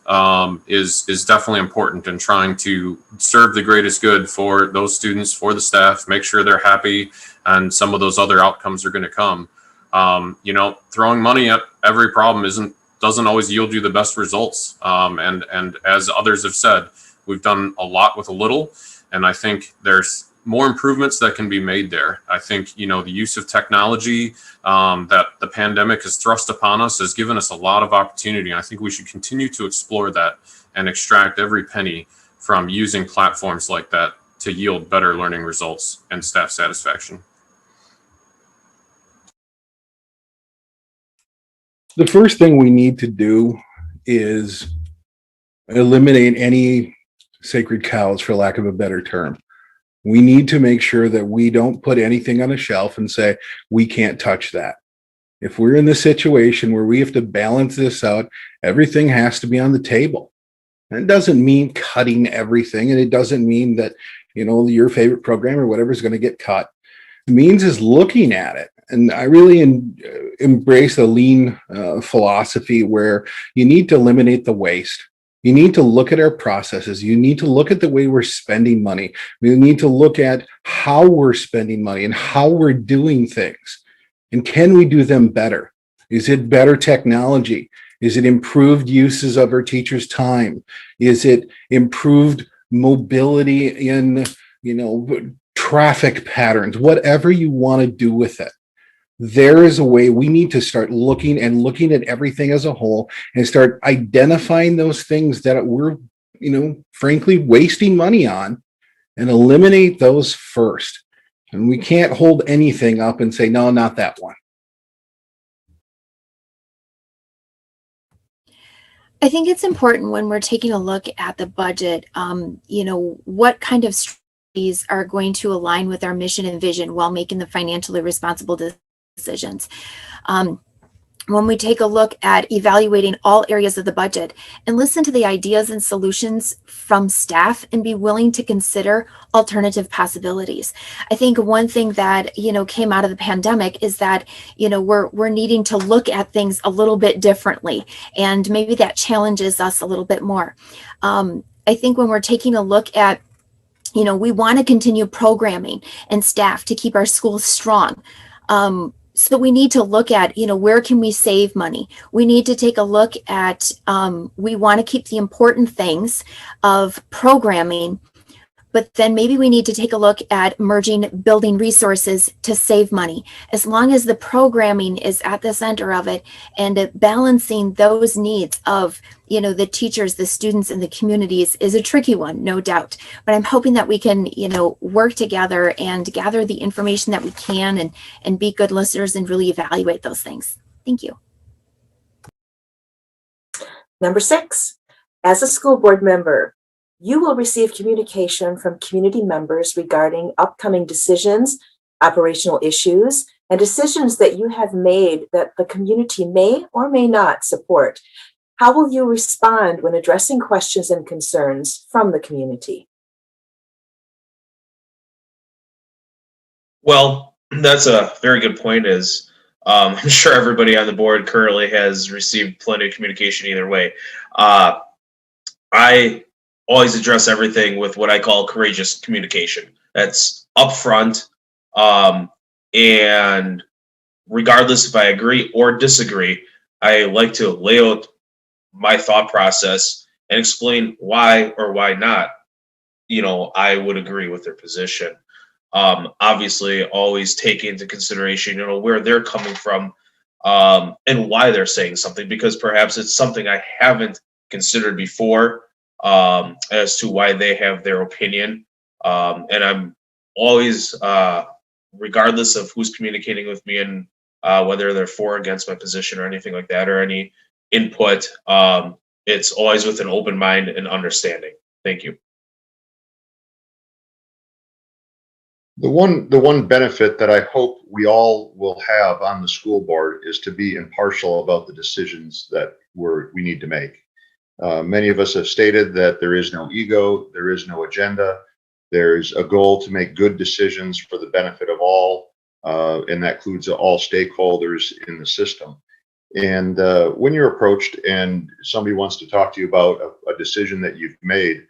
is definitely important, in trying to serve the greatest good for those students, for the staff, make sure they're happy, and some of those other outcomes are going to come. Throwing money at every problem doesn't always yield you the best results. And as others have said, we've done a lot with a little, and I think there's more improvements that can be made there. I think, the use of technology that the pandemic has thrust upon us has given us a lot of opportunity. And I think we should continue to explore that and extract every penny from using platforms like that to yield better learning results and staff satisfaction. The first thing we need to do is eliminate any sacred cows, for lack of a better term. We need to make sure that we don't put anything on a shelf and say, we can't touch that. If we're in the situation where we have to balance this out, everything has to be on the table. And it doesn't mean cutting everything, and it doesn't mean that, your favorite program or whatever is going to get cut. It means is looking at it. And I really embrace a lean philosophy where you need to eliminate the waste. You need to look at our processes. You need to look at the way we're spending money. We need to look at how we're spending money and how we're doing things. And can we do them better? Is it better technology? Is it improved uses of our teachers' time? Is it improved mobility in, traffic patterns? Whatever you want to do with it. There is a way we need to start looking at everything as a whole and start identifying those things that we're, frankly, wasting money on, and eliminate those first. And we can't hold anything up and say, no, not that one. I think it's important when we're taking a look at the budget, what kind of strategies are going to align with our mission and vision while making the financially responsible decisions decisions. When we take a look at evaluating all areas of the budget and listen to the ideas and solutions from staff and be willing to consider alternative possibilities. I think one thing that, came out of the pandemic is that, we're needing to look at things a little bit differently, and maybe that challenges us a little bit more. I think when we're taking a look at, we want to continue programming and staff to keep our schools strong. So we need to look at, where can we save money? We need to take a look at, we want to keep the important things of programming, but then maybe we need to take a look at merging building resources to save money. As long as the programming is at the center of it and balancing those needs of, the teachers, the students, and the communities is a tricky one, no doubt. But I'm hoping that we can, work together and gather the information that we can and be good listeners and really evaluate those things. Thank you. Number 6, as a school board member, you will receive communication from community members regarding upcoming decisions, operational issues, and decisions that you have made that the community may or may not support. How will you respond when addressing questions and concerns from the community? Well, that's a very good point. I'm sure everybody on the board currently has received plenty of communication either way. I always address everything with what I call courageous communication. That's upfront, and regardless if I agree or disagree, I like to lay out my thought process and explain why or why not, I would agree with their position. Obviously, always take into consideration, where they're coming from, and why they're saying something, because perhaps it's something I haven't considered before, as to why they have their opinion. And I'm always, regardless of who's communicating with me and whether they're for or against my position or anything like that, or any input, it's always with an open mind and understanding. Thank you. The one benefit that I hope we all will have on the school board is to be impartial about the decisions that we need to make. Many of us have stated that there is no ego, there is no agenda. There's a goal to make good decisions for the benefit of all, and that includes all stakeholders in the system. And when you're approached and somebody wants to talk to you about a decision that you've made,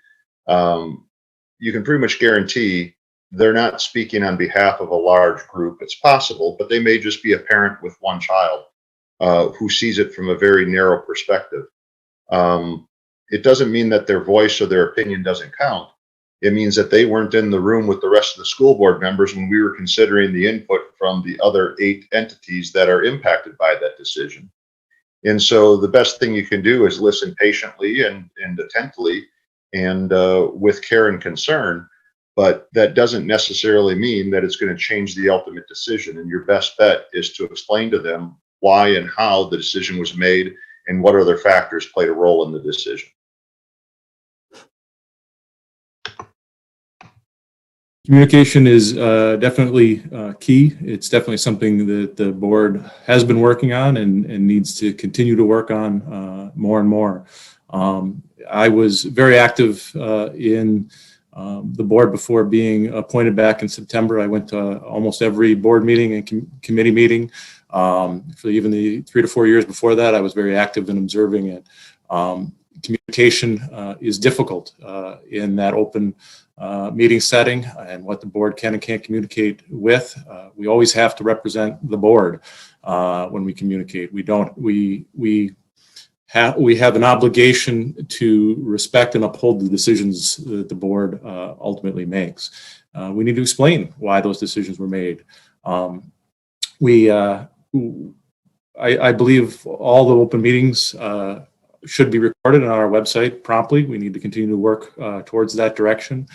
you can pretty much guarantee they're not speaking on behalf of a large group. It's possible, but they may just be a parent with one child who sees it from a very narrow perspective. It doesn't mean that their voice or their opinion doesn't count. It means that they weren't in the room with the rest of the school board members when we were considering the input from the other 8 entities that are impacted by that decision. And so the best thing you can do is listen patiently and attentively and with care and concern. But that doesn't necessarily mean that it's going to change the ultimate decision. And your best bet is to explain to them why and how the decision was made and what other factors played a role in the decision. Communication is definitely key. It's definitely something that the board has been working on and needs to continue to work on more and more. I was very active in the board before being appointed back in September. I went to almost every board meeting and committee meeting. For even the 3 to 4 years before that, I was very active in observing it. Communication is difficult in that open meeting setting, and what the board can and can't communicate with. We always have to represent the board when we communicate. We have an obligation to respect and uphold the decisions that the board ultimately makes. We need to explain why those decisions were made. I believe all the open meetings should be recorded on our website promptly. We need to continue to work towards that direction.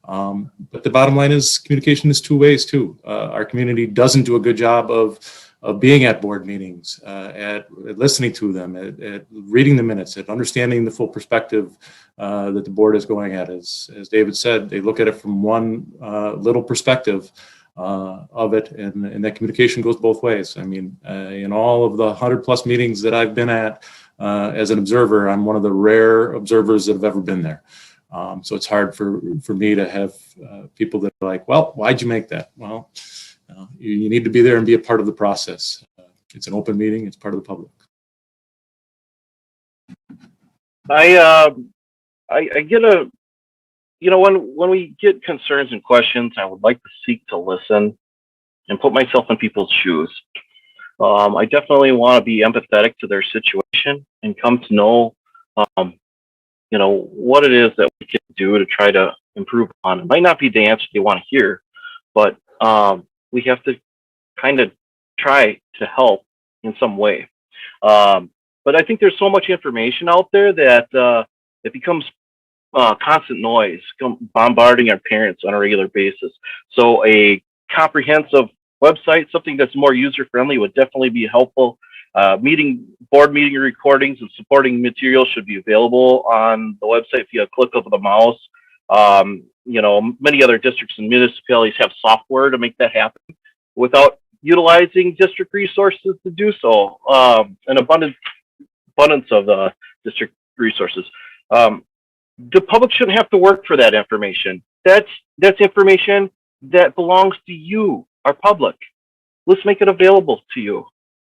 But the bottom line is communication is 2 ways too. Our community doesn't do a good job of being at board meetings, at listening to them, at reading the minutes, at understanding the full perspective that the board is going at. As David said, they look at it from one little perspective, of it, and that communication goes both ways. I mean, in all of the 100+ meetings that I've been at as an observer, I'm one of the rare observers that have ever been there. So it's hard for me to have people that are like, well, why'd you make that? Well, you need to be there and be a part of the process. It's an open meeting. It's part of the public. I get a, when we get concerns and questions, I would like to seek to listen and put myself in people's shoes. I definitely want to be empathetic to their situation and come to know, what it is that we can do to try to improve upon. It might not be the answer they want to hear, but we have to kind of try to help in some way. But I think there's so much information out there that it becomes constant noise, bombarding our parents on a regular basis. So a comprehensive website, something that's more user-friendly, would definitely be helpful. Board meeting recordings and supporting material should be available on the website via a click of the mouse. Many other districts and municipalities have software to make that happen without utilizing district resources to do so. An abundance of district resources. The public shouldn't have to work for that information. That's information that belongs to you, our public. Let's make it available to you.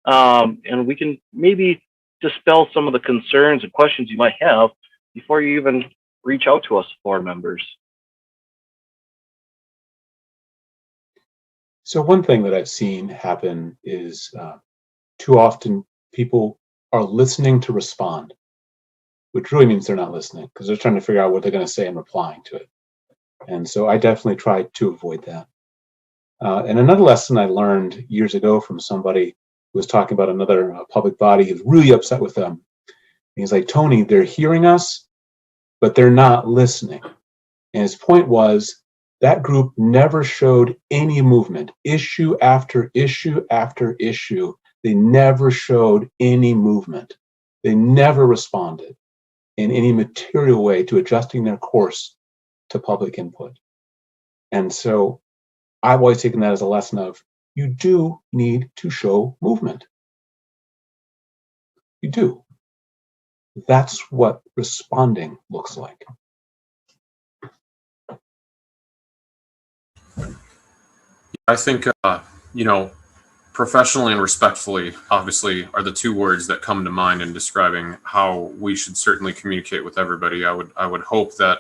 And we can maybe dispel some of the concerns and questions you might have before you even reach out to us, board members. So one thing that I've seen happen is too often people are listening to respond, which really means they're not listening because they're trying to figure out what they're going to say and replying to it. And so I definitely try to avoid that. And another lesson I learned years ago from somebody who was talking about another public body, he was really upset with them. And he's like, Tony, they're hearing us, but they're not listening. And his point was that group never showed any movement, issue after issue after issue. They never showed any movement. They never responded in any material way to adjusting their course to public input. And so I've always taken that as a lesson of you do need to show movement. You do. That's what responding looks like. I think, professionally and respectfully, obviously, are the two words that come to mind in describing how we should certainly communicate with everybody. I would hope that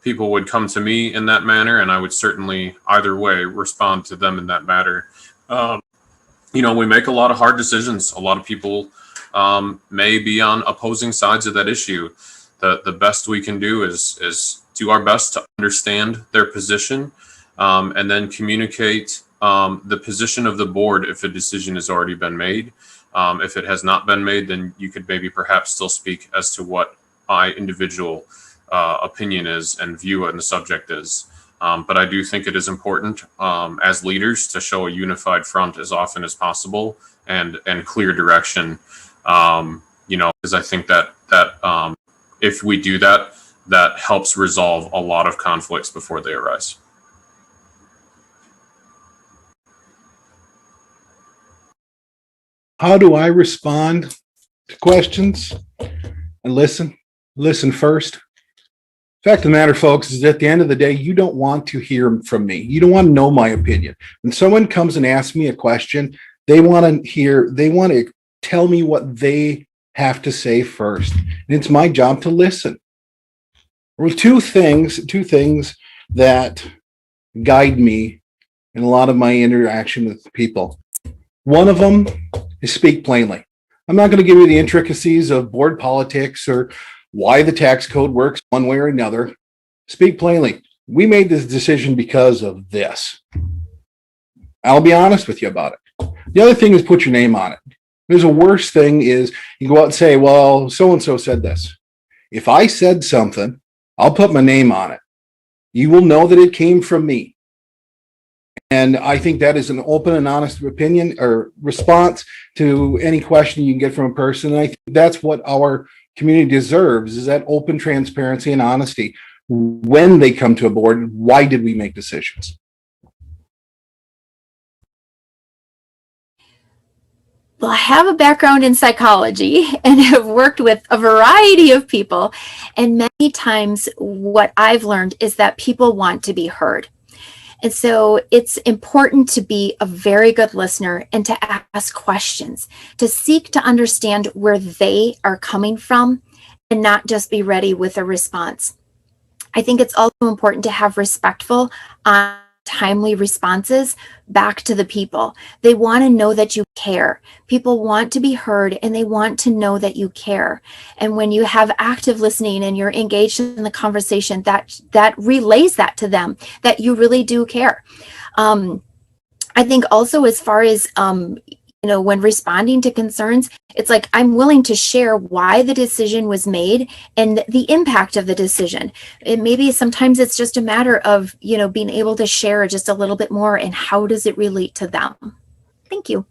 people would come to me in that manner, and I would certainly, either way, respond to them in that manner. We make a lot of hard decisions. A lot of people may be on opposing sides of that issue. The best we can do is do our best to understand their position, and then communicate the position of the board if a decision has already been made. If it has not been made, then you could maybe perhaps still speak as to what my individual opinion is and view on the subject is. But I do think it is important as leaders to show a unified front as often as possible and clear direction. Because I think that if we do that, that helps resolve a lot of conflicts before they arise. How do I respond to questions? And listen first. Fact of the matter, folks, is at the end of the day, you don't want to hear from me. You don't want to know my opinion. When someone comes and asks me a question, they want to tell me what they have to say first. And it's my job to listen. There were two things that guide me in a lot of my interaction with people. One of them is speak plainly. I'm not going to give you the intricacies of board politics or why the tax code works one way or another. Speak plainly. We made this decision because of this. I'll be honest with you about it. The other thing is put your name on it. There's a worse thing is you go out and say, well, so-and-so said this. If I said something, I'll put my name on it. You will know that it came from me. And I think that is an open and honest opinion or response to any question you can get from a person. And I think that's what our community deserves, is that open transparency and honesty when they come to a board. Why did we make decisions? Well, I have a background in psychology and have worked with a variety of people. And many times what I've learned is that people want to be heard. And so it's important to be a very good listener and to ask questions, to seek to understand where they are coming from and not just be ready with a response. I think it's also important to have respectful, timely responses back to the people. They want to know that you care. People want to be heard and they want to know that you care. And when you have active listening and you're engaged in the conversation, that relays that to them, that you really do care. I think also as far as when responding to concerns, it's like I'm willing to share why the decision was made and the impact of the decision. It maybe sometimes it's just a matter of, being able to share just a little bit more and how does it relate to them. Thank you.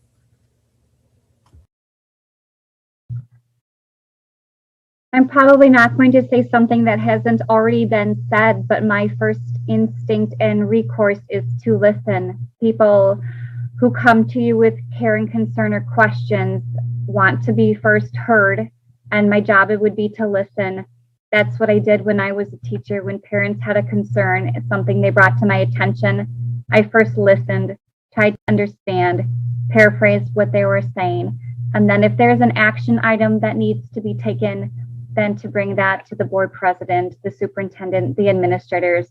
I'm probably not going to say something that hasn't already been said, but my first instinct and recourse is to listen. People who come to you with care and concern or questions want to be first heard, and my job it would be to listen. That's what I did when I was a teacher. When parents had a concern, it's something they brought to my attention, I first listened, tried to understand, paraphrased what they were saying, and then if there's an action item that needs to be taken, then to bring that to the board president, the superintendent, the administrators.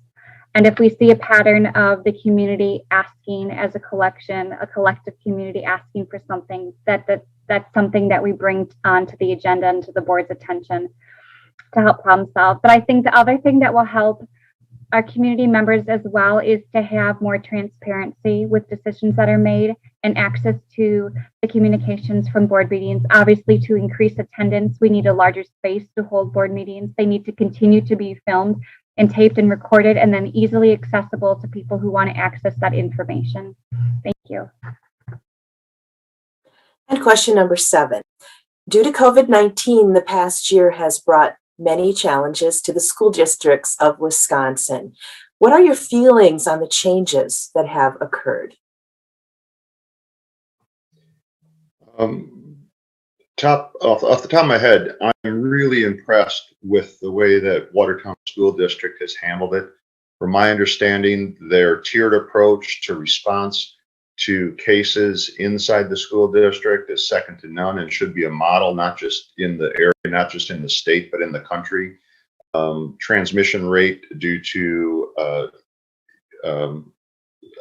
And if we see a pattern of the community asking as a collective community asking for something, that's something that we bring onto the agenda and to the board's attention to help problem solve. But I think the other thing that will help our community members as well is to have more transparency with decisions that are made and access to the communications from board meetings. Obviously, to increase attendance, we need a larger space to hold board meetings. They need to continue to be filmed and taped and recorded and then easily accessible to people who want to access that information. Thank you. And question number 7. Due to COVID-19, the past year has brought many challenges to the school districts of Wisconsin. What are your feelings on the changes that have occurred? Off the top of my head, I'm really impressed with the way that Watertown School District has handled it. From my understanding, their tiered approach to response to cases inside the school district is second to none and should be a model, not just in the area, not just in the state, but in the country. Transmission rate due to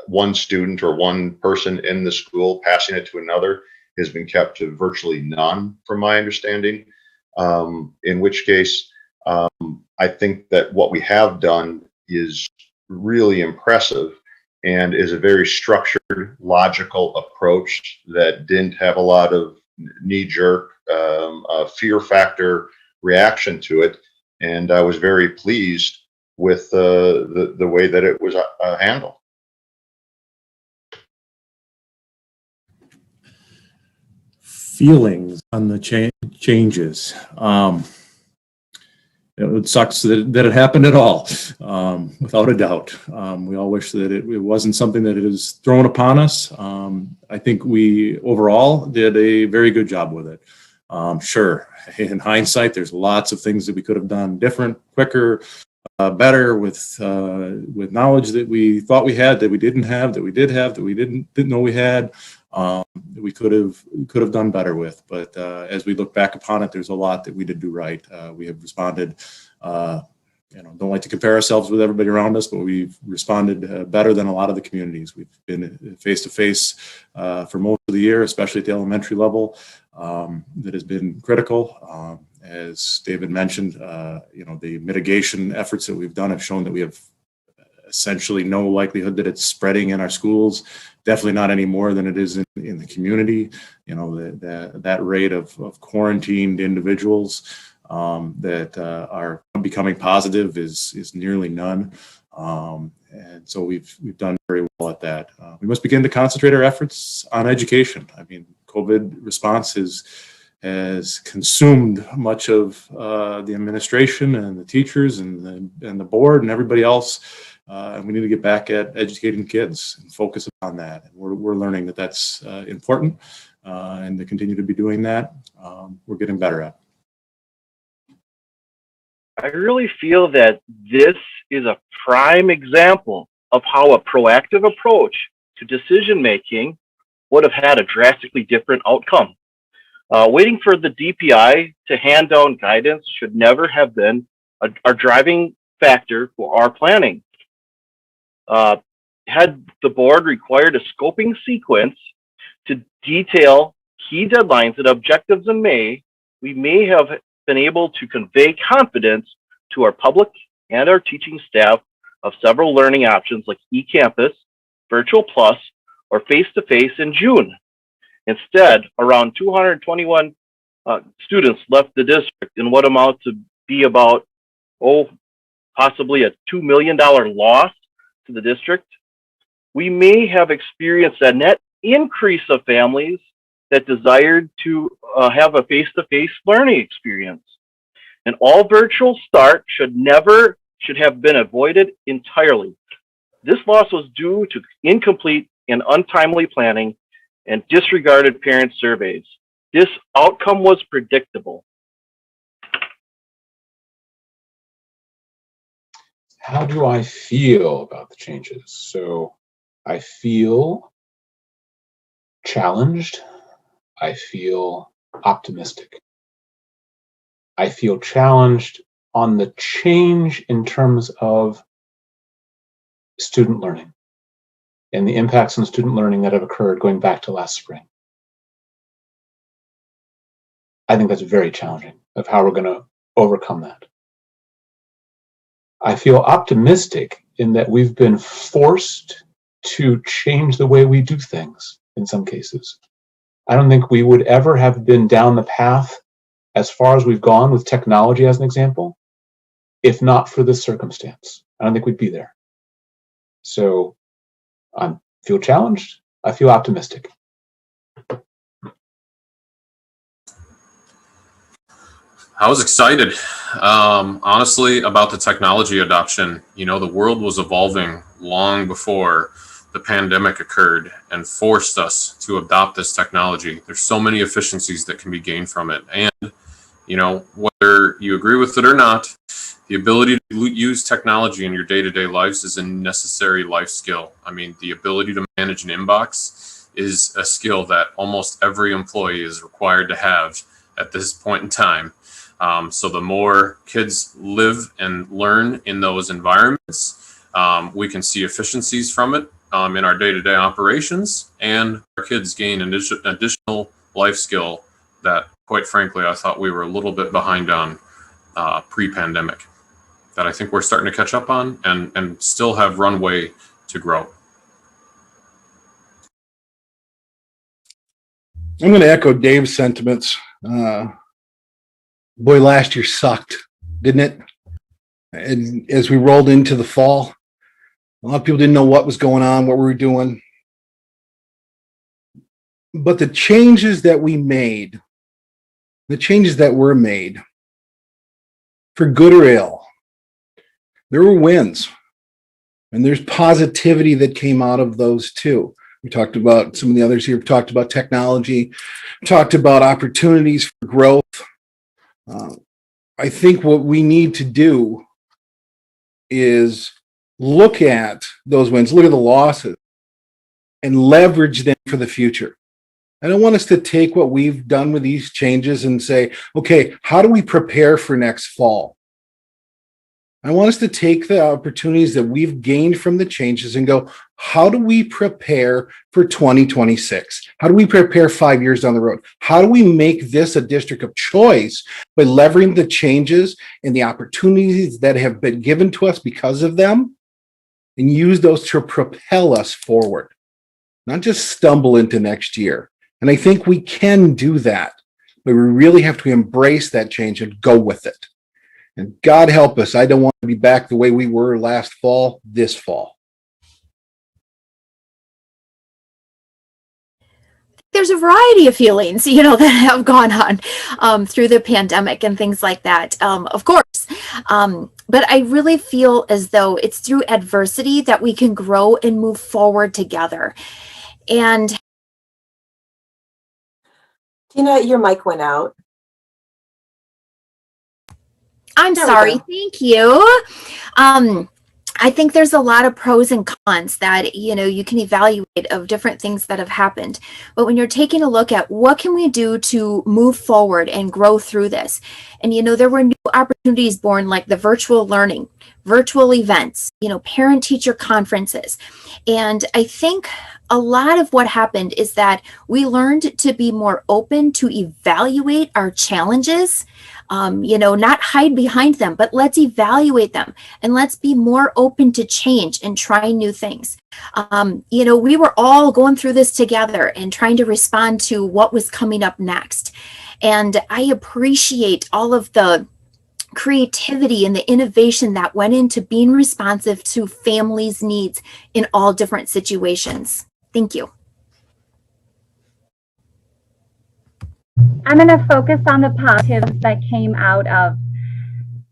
one student or one person in the school passing it to another has been kept to virtually none, from my understanding, in which case I think that what we have done is really impressive and is a very structured, logical approach that didn't have a lot of knee-jerk fear factor reaction to it. And I was very pleased with the way that it was handled. Feelings on the changes. It sucks that it happened at all, without a doubt. We all wish that it wasn't something that is thrown upon us. I think we overall did a very good job with it. Sure, in hindsight, there's lots of things that we could have done different, quicker, better, with knowledge that we thought we had, that we didn't have, that we did have, that we didn't know we had. We could have done better with, but as we look back upon it, there's a lot that we did do right. We have responded, don't like to compare ourselves with everybody around us, but we've responded better than a lot of the communities. We've been face to face for most of the year, especially at the elementary level. That has been critical. As David mentioned, the mitigation efforts that we've done have shown that we have essentially no likelihood that it's spreading in our schools. Definitely not any more than it is in the community. That rate of quarantined individuals that are becoming positive is nearly none. And so we've done very well at that. We must begin to concentrate our efforts on education. I mean, COVID response has consumed much of the administration and the teachers and the board and everybody else. And we need to get back at educating kids and focus on that. And we're learning that that's important. and to continue to be doing that, we're getting better at. I really feel that this is a prime example of how a proactive approach to decision making would have had a drastically different outcome. Waiting for the DPI to hand down guidance should never have been a driving factor for our planning. Had the board required a scoping sequence to detail key deadlines and objectives in May, we may have been able to convey confidence to our public and our teaching staff of several learning options like eCampus, Virtual Plus, or face-to-face in June. Instead, around 221 students left the district in what amount to be about, possibly a $2 million loss to the district. We may have experienced a net increase of families that desired to have a face-to-face learning experience. An all virtual start should have been avoided entirely. This loss was due to incomplete and untimely planning and disregarded parent surveys. This outcome was predictable. How do I feel about the changes? So I feel challenged. I feel optimistic. I feel challenged on the change in terms of student learning and the impacts on student learning that have occurred going back to last spring. I think that's very challenging of how we're going to overcome that. I feel optimistic in that we've been forced to change the way we do things in some cases. I don't think we would ever have been down the path as far as we've gone with technology as an example, if not for this circumstance. I don't think we'd be there. So I feel challenged. I feel optimistic. I was excited, honestly, about the technology adoption. You know, the world was evolving long before the pandemic occurred and forced us to adopt this technology. There's so many efficiencies that can be gained from it. And, you know, whether you agree with it or not, the ability to use technology in your day-to-day lives is a necessary life skill. I mean, the ability to manage an inbox is a skill that almost every employee is required to have at this point in time. So the more kids live and learn in those environments, we can see efficiencies from it in our day-to-day operations, and our kids gain an additional life skill that, quite frankly, I thought we were a little bit behind on pre-pandemic, that I think we're starting to catch up on and still have runway to grow. I'm going to echo Dave's sentiments. Boy, last year sucked, didn't it? And as we rolled into the fall, a lot of people didn't know what was going on, what we were doing. But the changes that we made, the changes that were made, for good or ill, there were wins. And there's positivity that came out of those too. We talked about, some of the others here talked about technology, talked about opportunities for growth. I think what we need to do is look at those wins, look at the losses, and leverage them for the future. I don't want us to take what we've done with these changes and say, okay, how do we prepare for next fall? I want us to take the opportunities that we've gained from the changes and go, how do we prepare for 2026? How do we prepare 5 years down the road? How do we make this a district of choice by leveraging the changes and the opportunities that have been given to us because of them, and use those to propel us forward, not just stumble into next year? And I think we can do that, but we really have to embrace that change and go with it. And God help us, I don't want to be back the way we were last fall, this fall. There's a variety of feelings, that have gone on through the pandemic and things like that, of course. But I really feel as though it's through adversity that we can grow and move forward together. And Tina, your mic went out. I'm There we sorry. go. Thank you. I think there's a lot of pros and cons that, you can evaluate of different things that have happened. But when you're taking a look at what can we do to move forward and grow through this? And, there were new opportunities born like the virtual learning, virtual events, parent teacher conferences. And I think a lot of what happened is that we learned to be more open to evaluate our challenges, not hide behind them, but let's evaluate them and let's be more open to change and try new things. We were all going through this together and trying to respond to what was coming up next. And I appreciate all of the creativity and the innovation that went into being responsive to families' needs in all different situations. Thank you. I'm going to focus on the positives that came out of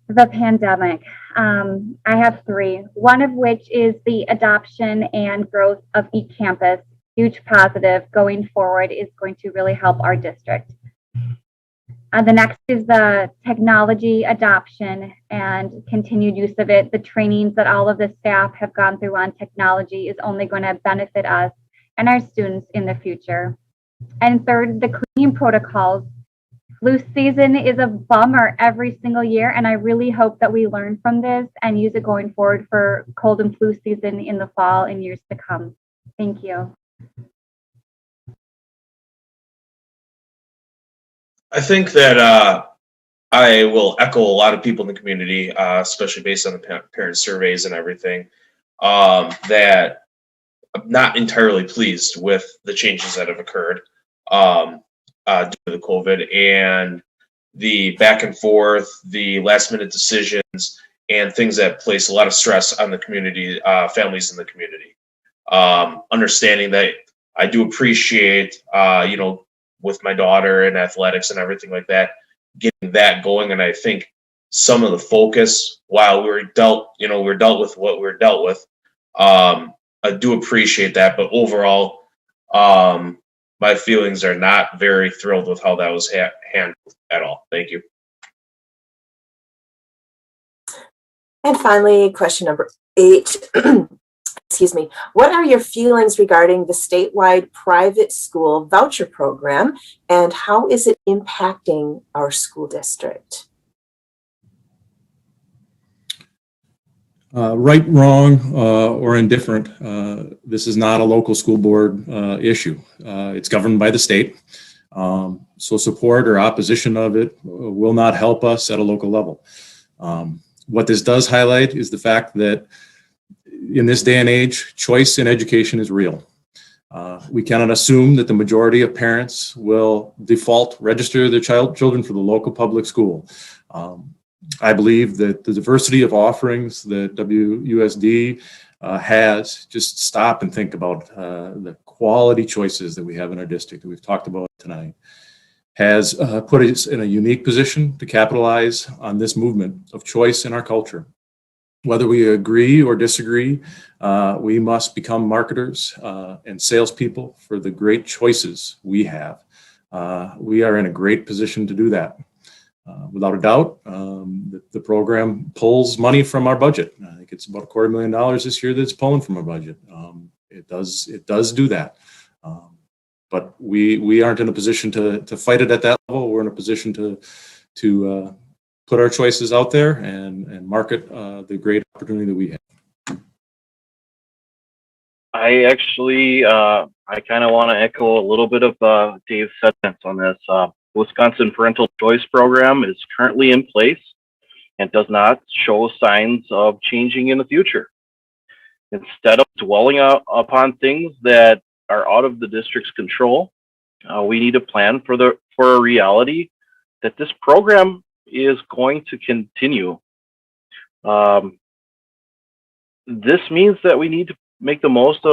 the pandemic. I have three, one of which is the adoption and growth of eCampus. Huge positive going forward, is going to really help our district. The next is the technology adoption and continued use of it. The trainings that all of the staff have gone through on technology is only going to benefit us and our students in the future. And third, the cleaning protocols. Flu season is a bummer every single year, and I really hope that we learn from this and use it going forward for cold and flu season in the fall and years to come. Thank you. I think that I will echo a lot of people in the community, especially based on the parent surveys and everything, that I'm not entirely pleased with the changes that have occurred due to the COVID and the back and forth, the last minute decisions, and things that place a lot of stress on the community, families in the community. Understanding that I do appreciate, with my daughter and athletics and everything like that, getting that going. And I think some of the focus, while we're dealt with what we're dealt with, I do appreciate that. But overall, my feelings are not very thrilled with how that was handled at all. Thank you. And finally, question number 8. Excuse me. What are your feelings regarding the statewide private school voucher program, and how is it impacting our school district? Right, wrong, or indifferent, this is not a local school board issue. It's governed by the state. So support or opposition of it will not help us at a local level. What this does highlight is the fact that in this day and age, choice in education is real. We cannot assume that the majority of parents will default register their children for the local public school. I believe that the diversity of offerings that WUSD has, just stop and think about the quality choices that we have in our district that we've talked about tonight, has put us in a unique position to capitalize on this movement of choice in our culture. Whether we agree or disagree, we must become marketers and salespeople for the great choices we have. We are in a great position to do that. Without a doubt, the program pulls money from our budget. I think it's about $250,000 this year that's pulling from our budget. It does do that. But we aren't in a position to fight it at that level. We're in a position to put our choices out there and market the great opportunity that we have. I actually, I kind of want to echo a little bit of Dave's sentiments on this. Wisconsin Parental Choice Program is currently in place and does not show signs of changing in the future. Instead of dwelling upon things that are out of the district's control, we need to plan for a reality that this program is going to continue. This means that we need to make the most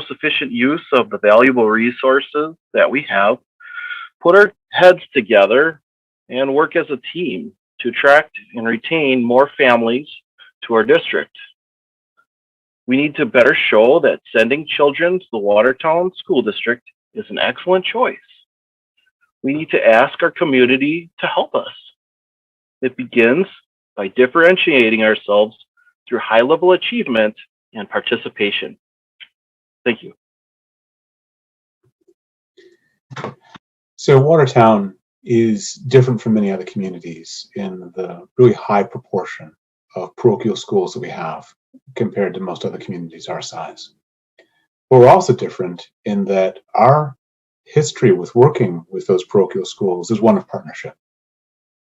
efficient use of the valuable resources that we have, put our heads together, and work as a team to attract and retain more families to our district. We need to better show that sending children to the Watertown School District is an excellent choice. We need to ask our community to help us. It begins by differentiating ourselves through high-level achievement and participation. Thank you. So Watertown is different from many other communities in the really high proportion of parochial schools that we have compared to most other communities our size. But we're also different in that our history with working with those parochial schools is one of partnership.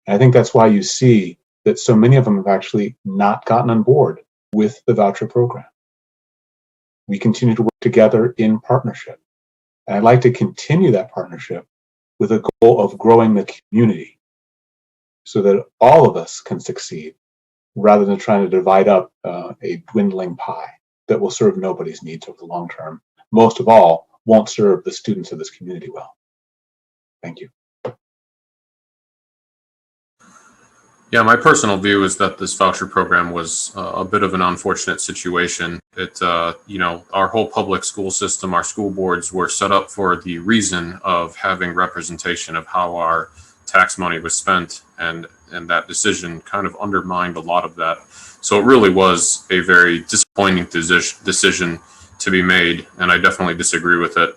And I think that's why you see that so many of them have actually not gotten on board with the voucher program. We continue to work together in partnership. And I'd like to continue that partnership with a goal of growing the community so that all of us can succeed rather than trying to divide up a dwindling pie that will serve nobody's needs over the long term. Most of all, won't serve the students of this community well. Thank you. Yeah, my personal view is that this voucher program was a bit of an unfortunate situation. It, our whole public school system, our school boards were set up for the reason of having representation of how our tax money was spent, and that decision kind of undermined a lot of that. So it really was a very disappointing decision to be made, and I definitely disagree with it.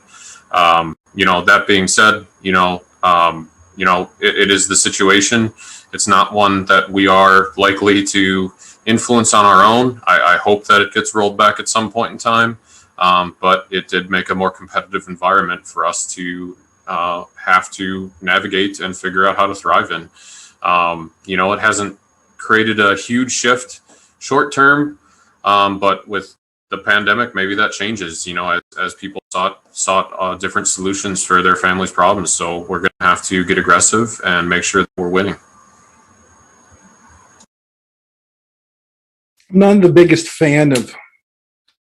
That being said, it is the situation. It's not one that we are likely to influence on our own. I hope that it gets rolled back at some point in time, but it did make a more competitive environment for us to have to navigate and figure out how to thrive in. It hasn't created a huge shift short term, but with the pandemic, maybe that changes, as people sought different solutions for their families' problems. So we're going to have to get aggressive and make sure that we're winning. I'm not the biggest fan of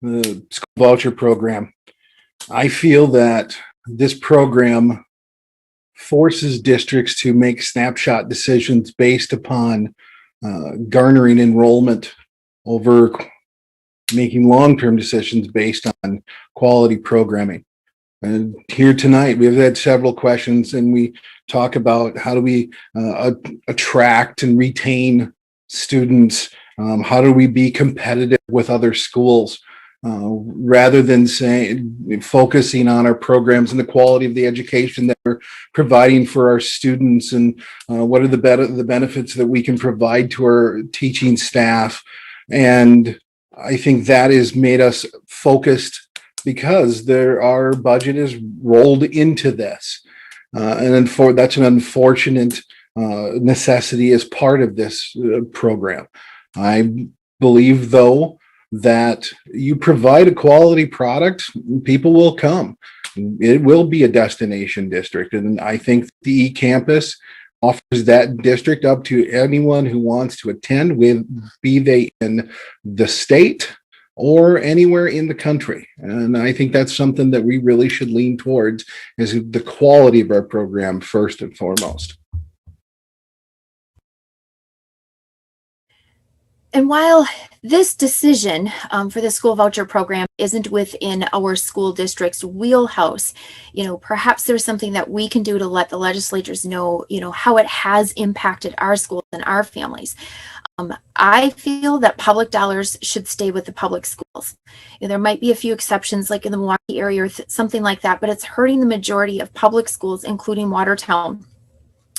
the school voucher program. I feel that this program forces districts to make snapshot decisions based upon garnering enrollment over making long-term decisions based on quality programming. And here tonight, we've had several questions, and we talk about how do we attract and retain students. How do we be competitive with other schools rather than focusing on our programs and the quality of the education that we're providing for our students, and what are the benefits that we can provide to our teaching staff. And I think that has made us focused because our budget is rolled into this. And that's an unfortunate necessity as part of this program. I believe, though, that you provide a quality product, people will come. It will be a destination district. And I think the eCampus offers that district up to anyone who wants to attend, be they in the state or anywhere in the country. And I think that's something that we really should lean towards, is the quality of our program first and foremost. And while this decision for the school voucher program isn't within our school district's wheelhouse, perhaps there's something that we can do to let the legislators know, how it has impacted our schools and our families. I feel that public dollars should stay with the public schools. There might be a few exceptions, like in the Milwaukee area or something like that, but it's hurting the majority of public schools, including Watertown.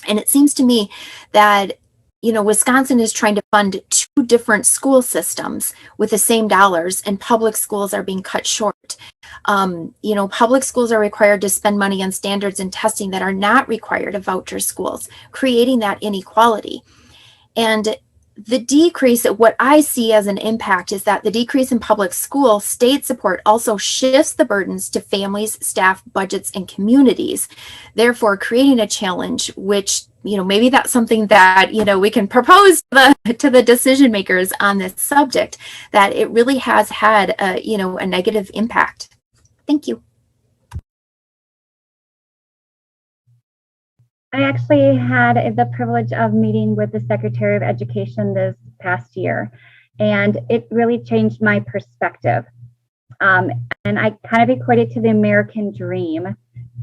And it seems to me that Wisconsin is trying to fund two different school systems with the same dollars, and public schools are being cut short. Public schools are required to spend money on standards and testing that are not required of voucher schools, creating that inequality. And the decrease, what I see as an impact, is that the decrease in public school state support also shifts the burdens to families, staff, budgets, and communities, therefore creating a challenge which, maybe that's something that, we can propose to the decision makers on this subject, that it really has had a negative impact. Thank you. I actually had the privilege of meeting with the Secretary of Education this past year, and it really changed my perspective. And I kind of equate it to the American dream.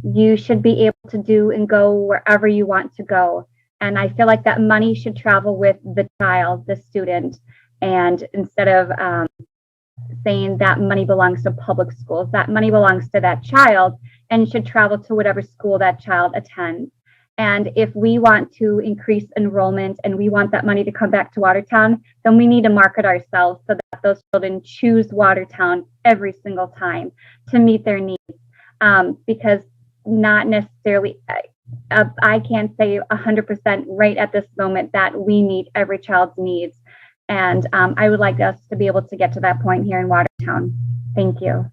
you should be able to do and go wherever you want to go. And I feel like that money should travel with the child, the student, and instead of saying that money belongs to public schools, that money belongs to that child and should travel to whatever school that child attends. And if we want to increase enrollment and we want that money to come back to Watertown, then we need to market ourselves so that those children choose Watertown every single time to meet their needs. Because not necessarily, I can't say 100% right at this moment that we meet every child's needs. And I would like us to be able to get to that point here in Watertown. Thank you.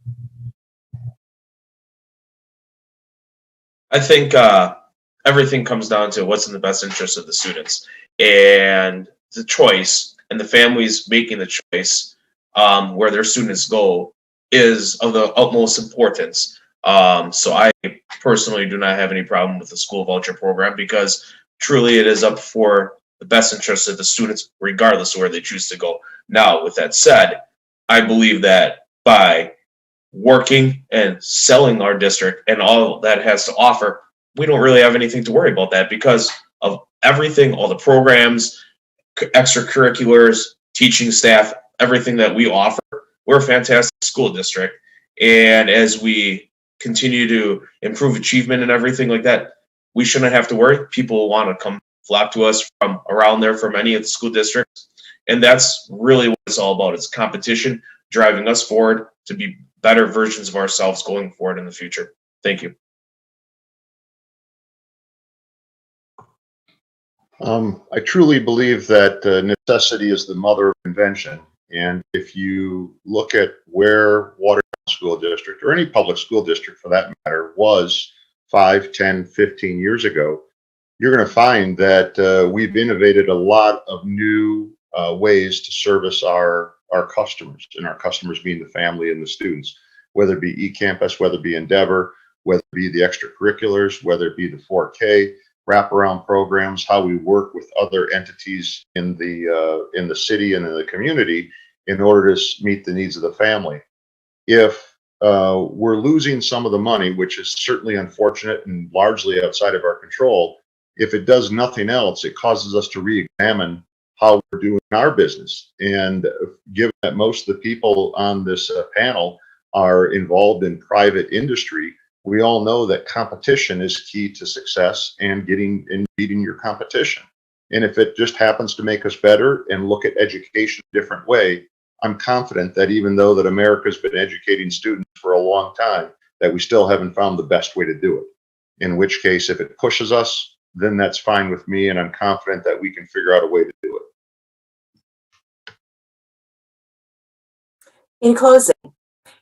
I think everything comes down to what's in the best interest of the students, and the choice and the families making the choice where their students go is of the utmost importance. So I personally do not have any problem with the school voucher program, because truly it is up for the best interest of the students, regardless of where they choose to go. Now, with that said, I believe that by working and selling our district and all that has to offer, we don't really have anything to worry about that, because of everything, all the programs, extracurriculars, teaching staff, everything that we offer. We're a fantastic school district. And as we continue to improve achievement and everything like that, we shouldn't have to worry. People want to come flock to us from around there, from any of the school districts. And that's really what it's all about. It's competition driving us forward to be better versions of ourselves going forward in the future. Thank you. I truly believe that necessity is the mother of invention. And if you look at where Watertown School District, or any public school district for that matter, was 5, 10, 15 years ago, you're going to find that we've innovated a lot of new ways to service our customers, and our customers being the family and the students, whether it be eCampus, whether it be Endeavor, whether it be the extracurriculars, whether it be the 4K, wraparound programs, how we work with other entities in the city and in the community in order to meet the needs of the family. If we're losing some of the money, which is certainly unfortunate and largely outside of our control, if it does nothing else, it causes us to re-examine how we're doing our business. And given that most of the people on this panel are involved in private industry, we all know that competition is key to success and beating your competition. And if it just happens to make us better and look at education a different way, I'm confident that even though that America's been educating students for a long time, that we still haven't found the best way to do it. In which case, if it pushes us, then that's fine with me, and I'm confident that we can figure out a way to do it. In closing,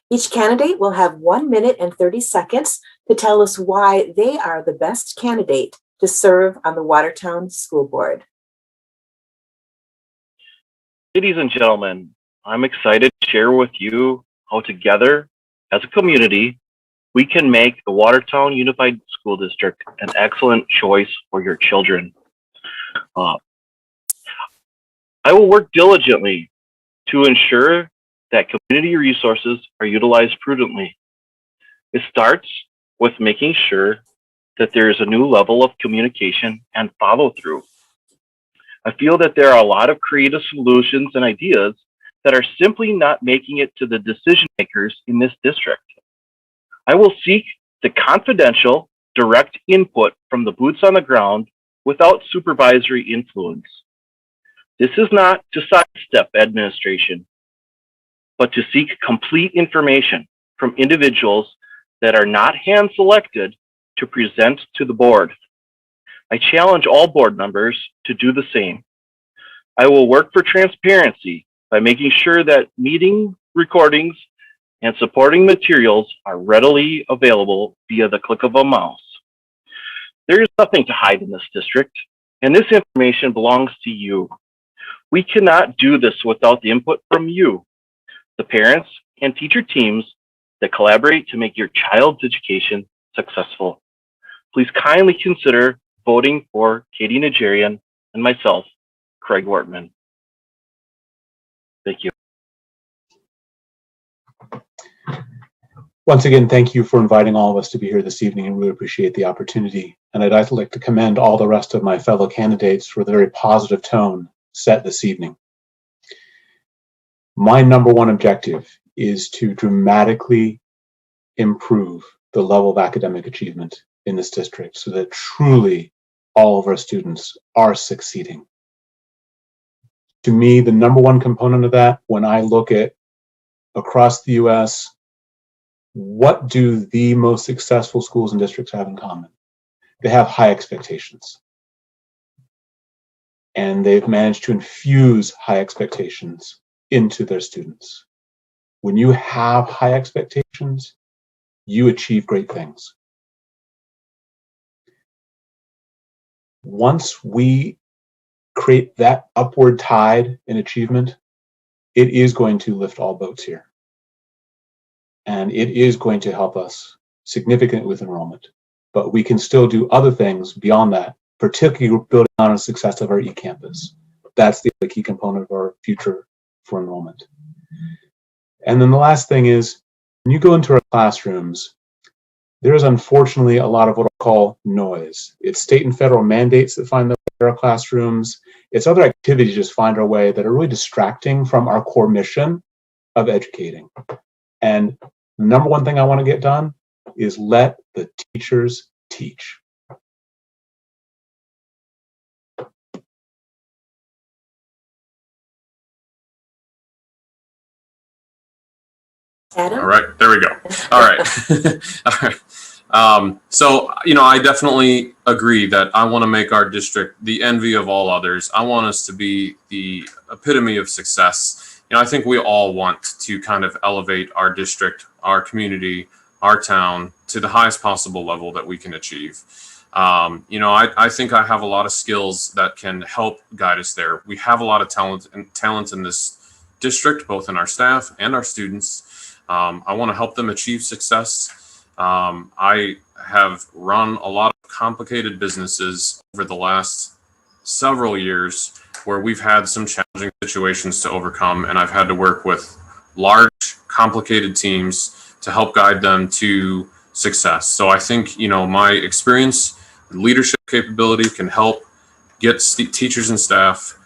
each candidate will have 1 minute and 30 seconds to tell us why they are the best candidate to serve on the Watertown School Board. Ladies and gentlemen, I'm excited to share with you how together as a community, we can make the Watertown Unified School District an excellent choice for your children. I will work diligently to ensure that community resources are utilized prudently. It starts with making sure that there is a new level of communication and follow through. I feel that there are a lot of creative solutions and ideas that are simply not making it to the decision makers in this district. I will seek the confidential, direct input from the boots on the ground without supervisory influence. This is not to sidestep administration, but to seek complete information from individuals that are not hand-selected to present to the board. I challenge all board members to do the same. I will work for transparency by making sure that meeting recordings and supporting materials are readily available via the click of a mouse. There is nothing to hide in this district, and this information belongs to you. We cannot do this without the input from you, the parents and teacher teams that collaborate to make your child's education successful. Please kindly consider voting for Katie Najarian and myself, Craig Wortman. Thank you. Once again, thank you for inviting all of us to be here this evening. I really appreciate the opportunity. And I'd like to commend all the rest of my fellow candidates for the very positive tone set this evening. My number one objective is to dramatically improve the level of academic achievement in this district so that truly all of our students are succeeding. To me, the number one component of that, when I look at across the US, what do the most successful schools and districts have in common? They have high expectations. And they've managed to infuse high expectations into their students. When you have high expectations, you achieve great things. Once we create that upward tide in achievement, it is going to lift all boats here. And it is going to help us significantly with enrollment. But we can still do other things beyond that, particularly building on the success of our e-campus. That's the other key component of our future for enrollment. And then the last thing is, when you go into our classrooms, there is unfortunately a lot of what I call noise. It's state and federal mandates that find their way in our classrooms. It's other activities just find our way that are really distracting from our core mission of educating. And the number one thing I want to get done is let the teachers teach. Adam? All right, there we go. All right. All right. So, I definitely agree that I want to make our district the envy of all others. I want us to be the epitome of success. I think we all want to kind of elevate our district, our community, our town to the highest possible level that we can achieve. I think I have a lot of skills that can help guide us there. We have a lot of talent in this district, both in our staff and our students. I want to help them achieve success. I have run a lot of complicated businesses over the last several years where we've had some challenging situations to overcome, and I've had to work with large, complicated teams to help guide them to success. So I think, my experience, leadership capability can help get teachers and staff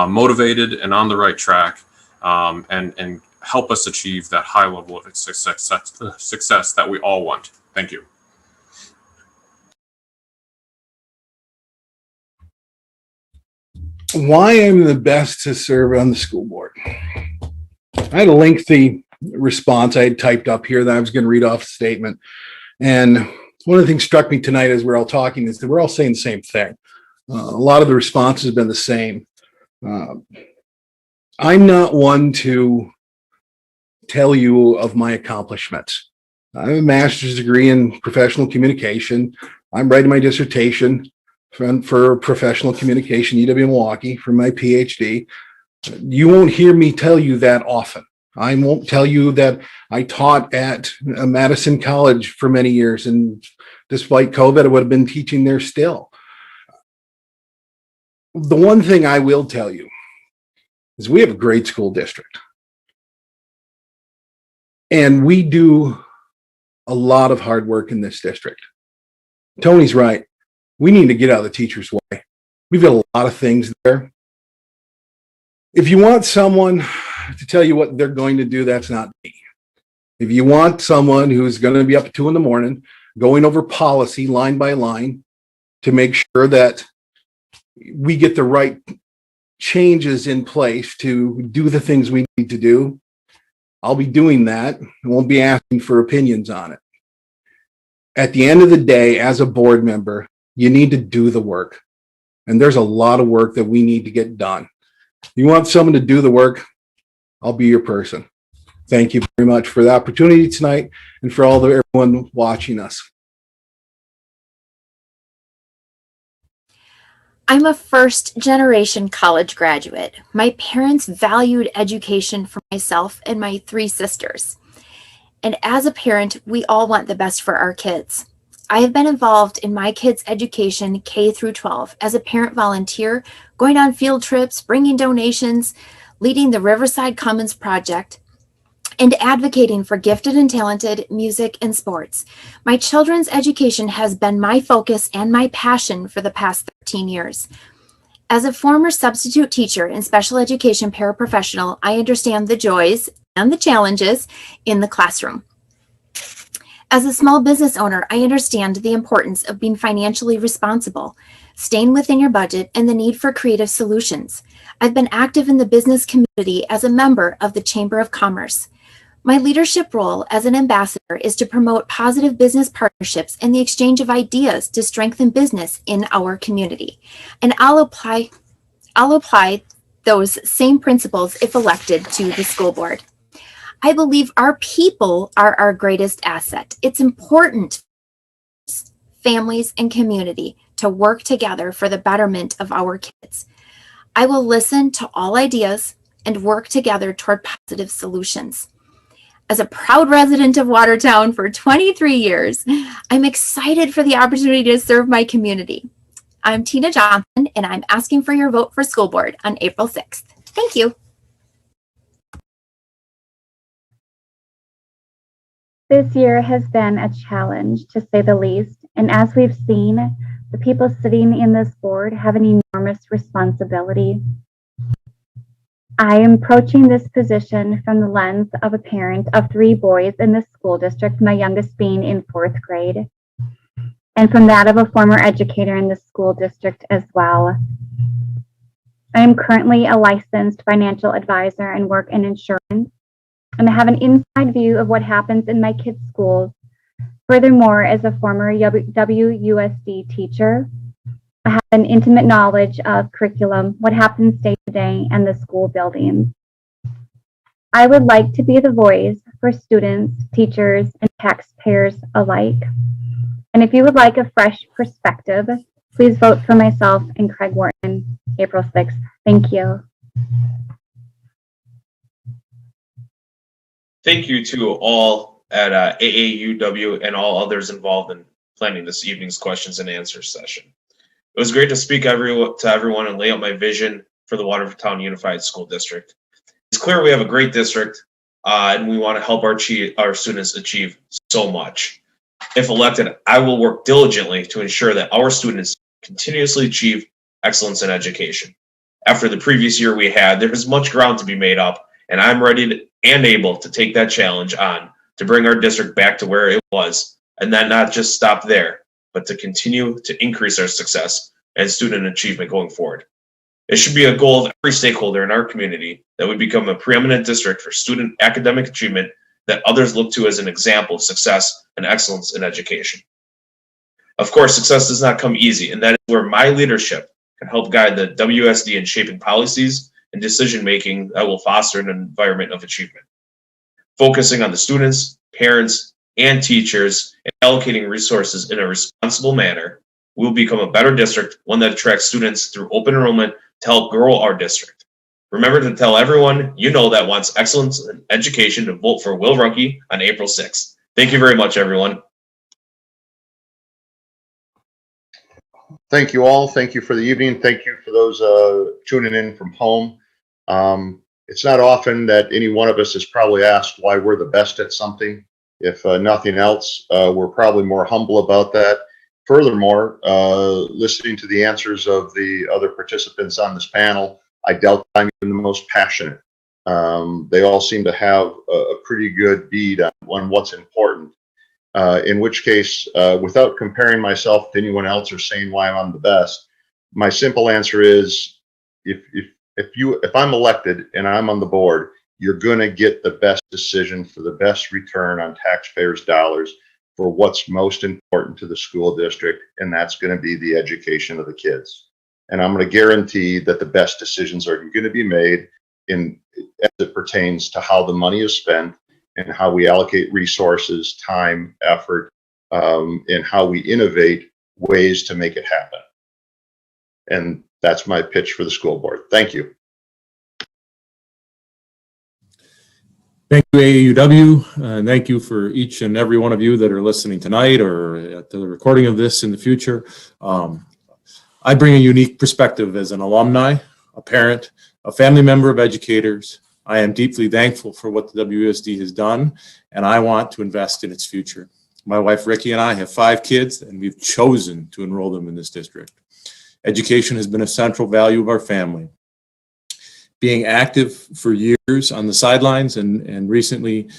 motivated and on the right track, and help us achieve that high level of success that we all want. Thank you. Why I'm the best to serve on the school board. I had a lengthy response I had typed up here that I was going to read off the statement. And one of the things struck me tonight as we're all talking is that we're all saying the same thing. A lot of the responses have been the same. I'm not one to tell you of my accomplishments. I have a master's degree in professional communication. I'm writing my dissertation for professional communication, UW Milwaukee, for my PhD. You won't hear me tell you that often. I won't tell you that I taught at Madison College for many years, and despite COVID, I would have been teaching there still. The one thing I will tell you is we have a great school district. And we do a lot of hard work in this district. Tony's right. We need to get out of the teacher's way. We've got a lot of things there. If you want someone to tell you what they're going to do, that's not me. If you want someone who's going to be up at 2 a.m, going over policy line by line to make sure that we get the right changes in place to do the things we need to do, I'll be doing that. I won't be asking for opinions on it. At the end of the day, as a board member, you need to do the work. And there's a lot of work that we need to get done. You want someone to do the work, I'll be your person. Thank you very much for the opportunity tonight and for everyone watching us. I'm a first-generation college graduate. My parents valued education for myself and my 3 sisters. And as a parent, we all want the best for our kids. I have been involved in my kids' education K through 12 as a parent volunteer, going on field trips, bringing donations, leading the Riverside Commons Project, and advocating for gifted and talented music and sports. My children's education has been my focus and my passion for the past 13 years. As a former substitute teacher and special education paraprofessional, I understand the joys and the challenges in the classroom. As a small business owner, I understand the importance of being financially responsible, staying within your budget, and the need for creative solutions. I've been active in the business community as a member of the Chamber of Commerce. My leadership role as an ambassador is to promote positive business partnerships and the exchange of ideas to strengthen business in our community. And I'll apply those same principles if elected to the school board. I believe our people are our greatest asset. It's important for families and community to work together for the betterment of our kids. I will listen to all ideas and work together toward positive solutions. As a proud resident of Watertown for 23 years, I'm excited for the opportunity to serve my community. I'm Tina Johnson, and I'm asking for your vote for school board on April 6th. Thank you. This year has been a challenge, to say the least, and as we've seen, the people sitting in this board have an enormous responsibility. I am approaching this position from the lens of a parent of 3 boys in this school district, my youngest being in 4th grade, and from that of a former educator in the school district as well. I am currently a licensed financial advisor and work in insurance, and I have an inside view of what happens in my kids' schools. Furthermore, as a former WUSD teacher, I have an intimate knowledge of curriculum, what happens day to day, and the school buildings. I would like to be the voice for students, teachers, and taxpayers alike. And if you would like a fresh perspective, please vote for myself and Craig Wharton, April 6th. Thank you. Thank you to all at AAUW and all others involved in planning this evening's questions and answers session. It was great to speak to everyone and lay out my vision for the Watertown Unified School District. It's clear we have a great district and we want to help our students achieve so much. If elected, I will work diligently to ensure that our students continuously achieve excellence in education. After the previous year we had, there is much ground to be made up, and I'm ready and able to take that challenge on to bring our district back to where it was, and then not just stop there, but to continue to increase our success and student achievement going forward. It should be a goal of every stakeholder in our community that we become a preeminent district for student academic achievement that others look to as an example of success and excellence in education. Of course, success does not come easy, and that is where my leadership can help guide the WSD in shaping policies and decision-making that will foster an environment of achievement. Focusing on the students, parents, and teachers, and allocating resources in a responsible manner, we will become a better district, one that attracts students through open enrollment to help grow our district. Remember to tell everyone you know that wants excellence in education to vote for Will Runkey on April 6th. Thank you very much, everyone. Thank you all. Thank you for the evening. Thank you for those tuning in from home. It's not often that any one of us is probably asked why we're the best at something. If nothing else, we're probably more humble about that. Furthermore, listening to the answers of the other participants on this panel, I doubt I'm even the most passionate. They all seem to have a pretty good bead on what's important. In which case, without comparing myself to anyone else or saying why I'm the best, my simple answer is, if I'm elected and I'm on the board, you're going to get the best decision for the best return on taxpayers' dollars for what's most important to the school district, and that's going to be the education of the kids. And I'm going to guarantee that the best decisions are going to be made as it pertains to how the money is spent and how we allocate resources, time, effort, and how we innovate ways to make it happen. And that's my pitch for the school board. Thank you. Thank you, AAUW, and thank you for each and every one of you that are listening tonight or at the recording of this in the future. I bring a unique perspective as an alumni, a parent, a family member of educators, I am deeply thankful for what the WUSD has done, and I want to invest in its future. My wife, Ricky, and I have 5 kids, and we've chosen to enroll them in this district. Education has been a central value of our family. Being active for years on the sidelines and recently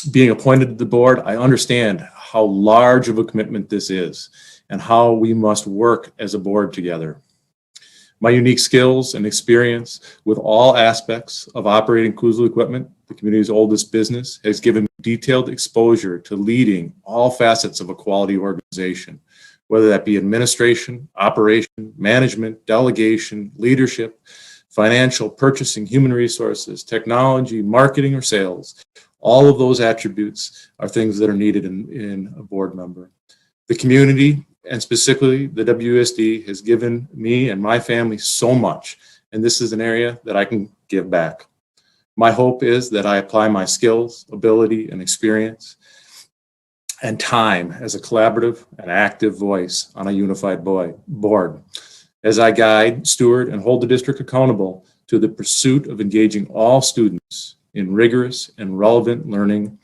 being appointed to the board, I understand how large of a commitment this is and how we must work as a board together. My unique skills and experience with all aspects of operating Kuzlu equipment, the community's oldest business, has given me detailed exposure to leading all facets of a quality organization, whether that be administration, operation, management, delegation, leadership, financial, purchasing, human resources, technology, marketing, or sales. All of those attributes are things that are needed in a board member. The community, and specifically the WUSD, has given me and my family so much, and this is an area that I can give back. My hope is that I apply my skills, ability, and experience and time as a collaborative and active voice on a unified board, as I guide, steward, and hold the district accountable to the pursuit of engaging all students in rigorous and relevant learning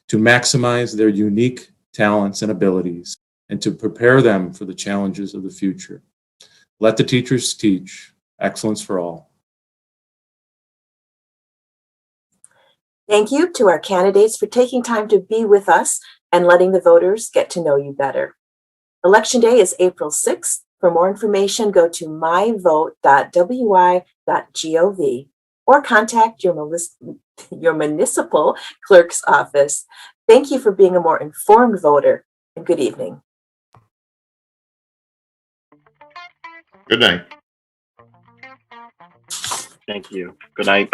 to maximize their unique talents and abilities and to prepare them for the challenges of the future. Let the teachers teach. Excellence for all. Thank you to our candidates for taking time to be with us and letting the voters get to know you better. Election Day is April 6th. For more information, go to myvote.wi.gov or contact your municipal clerk's office. Thank you for being a more informed voter, and good evening. Good night. Thank you. Good night.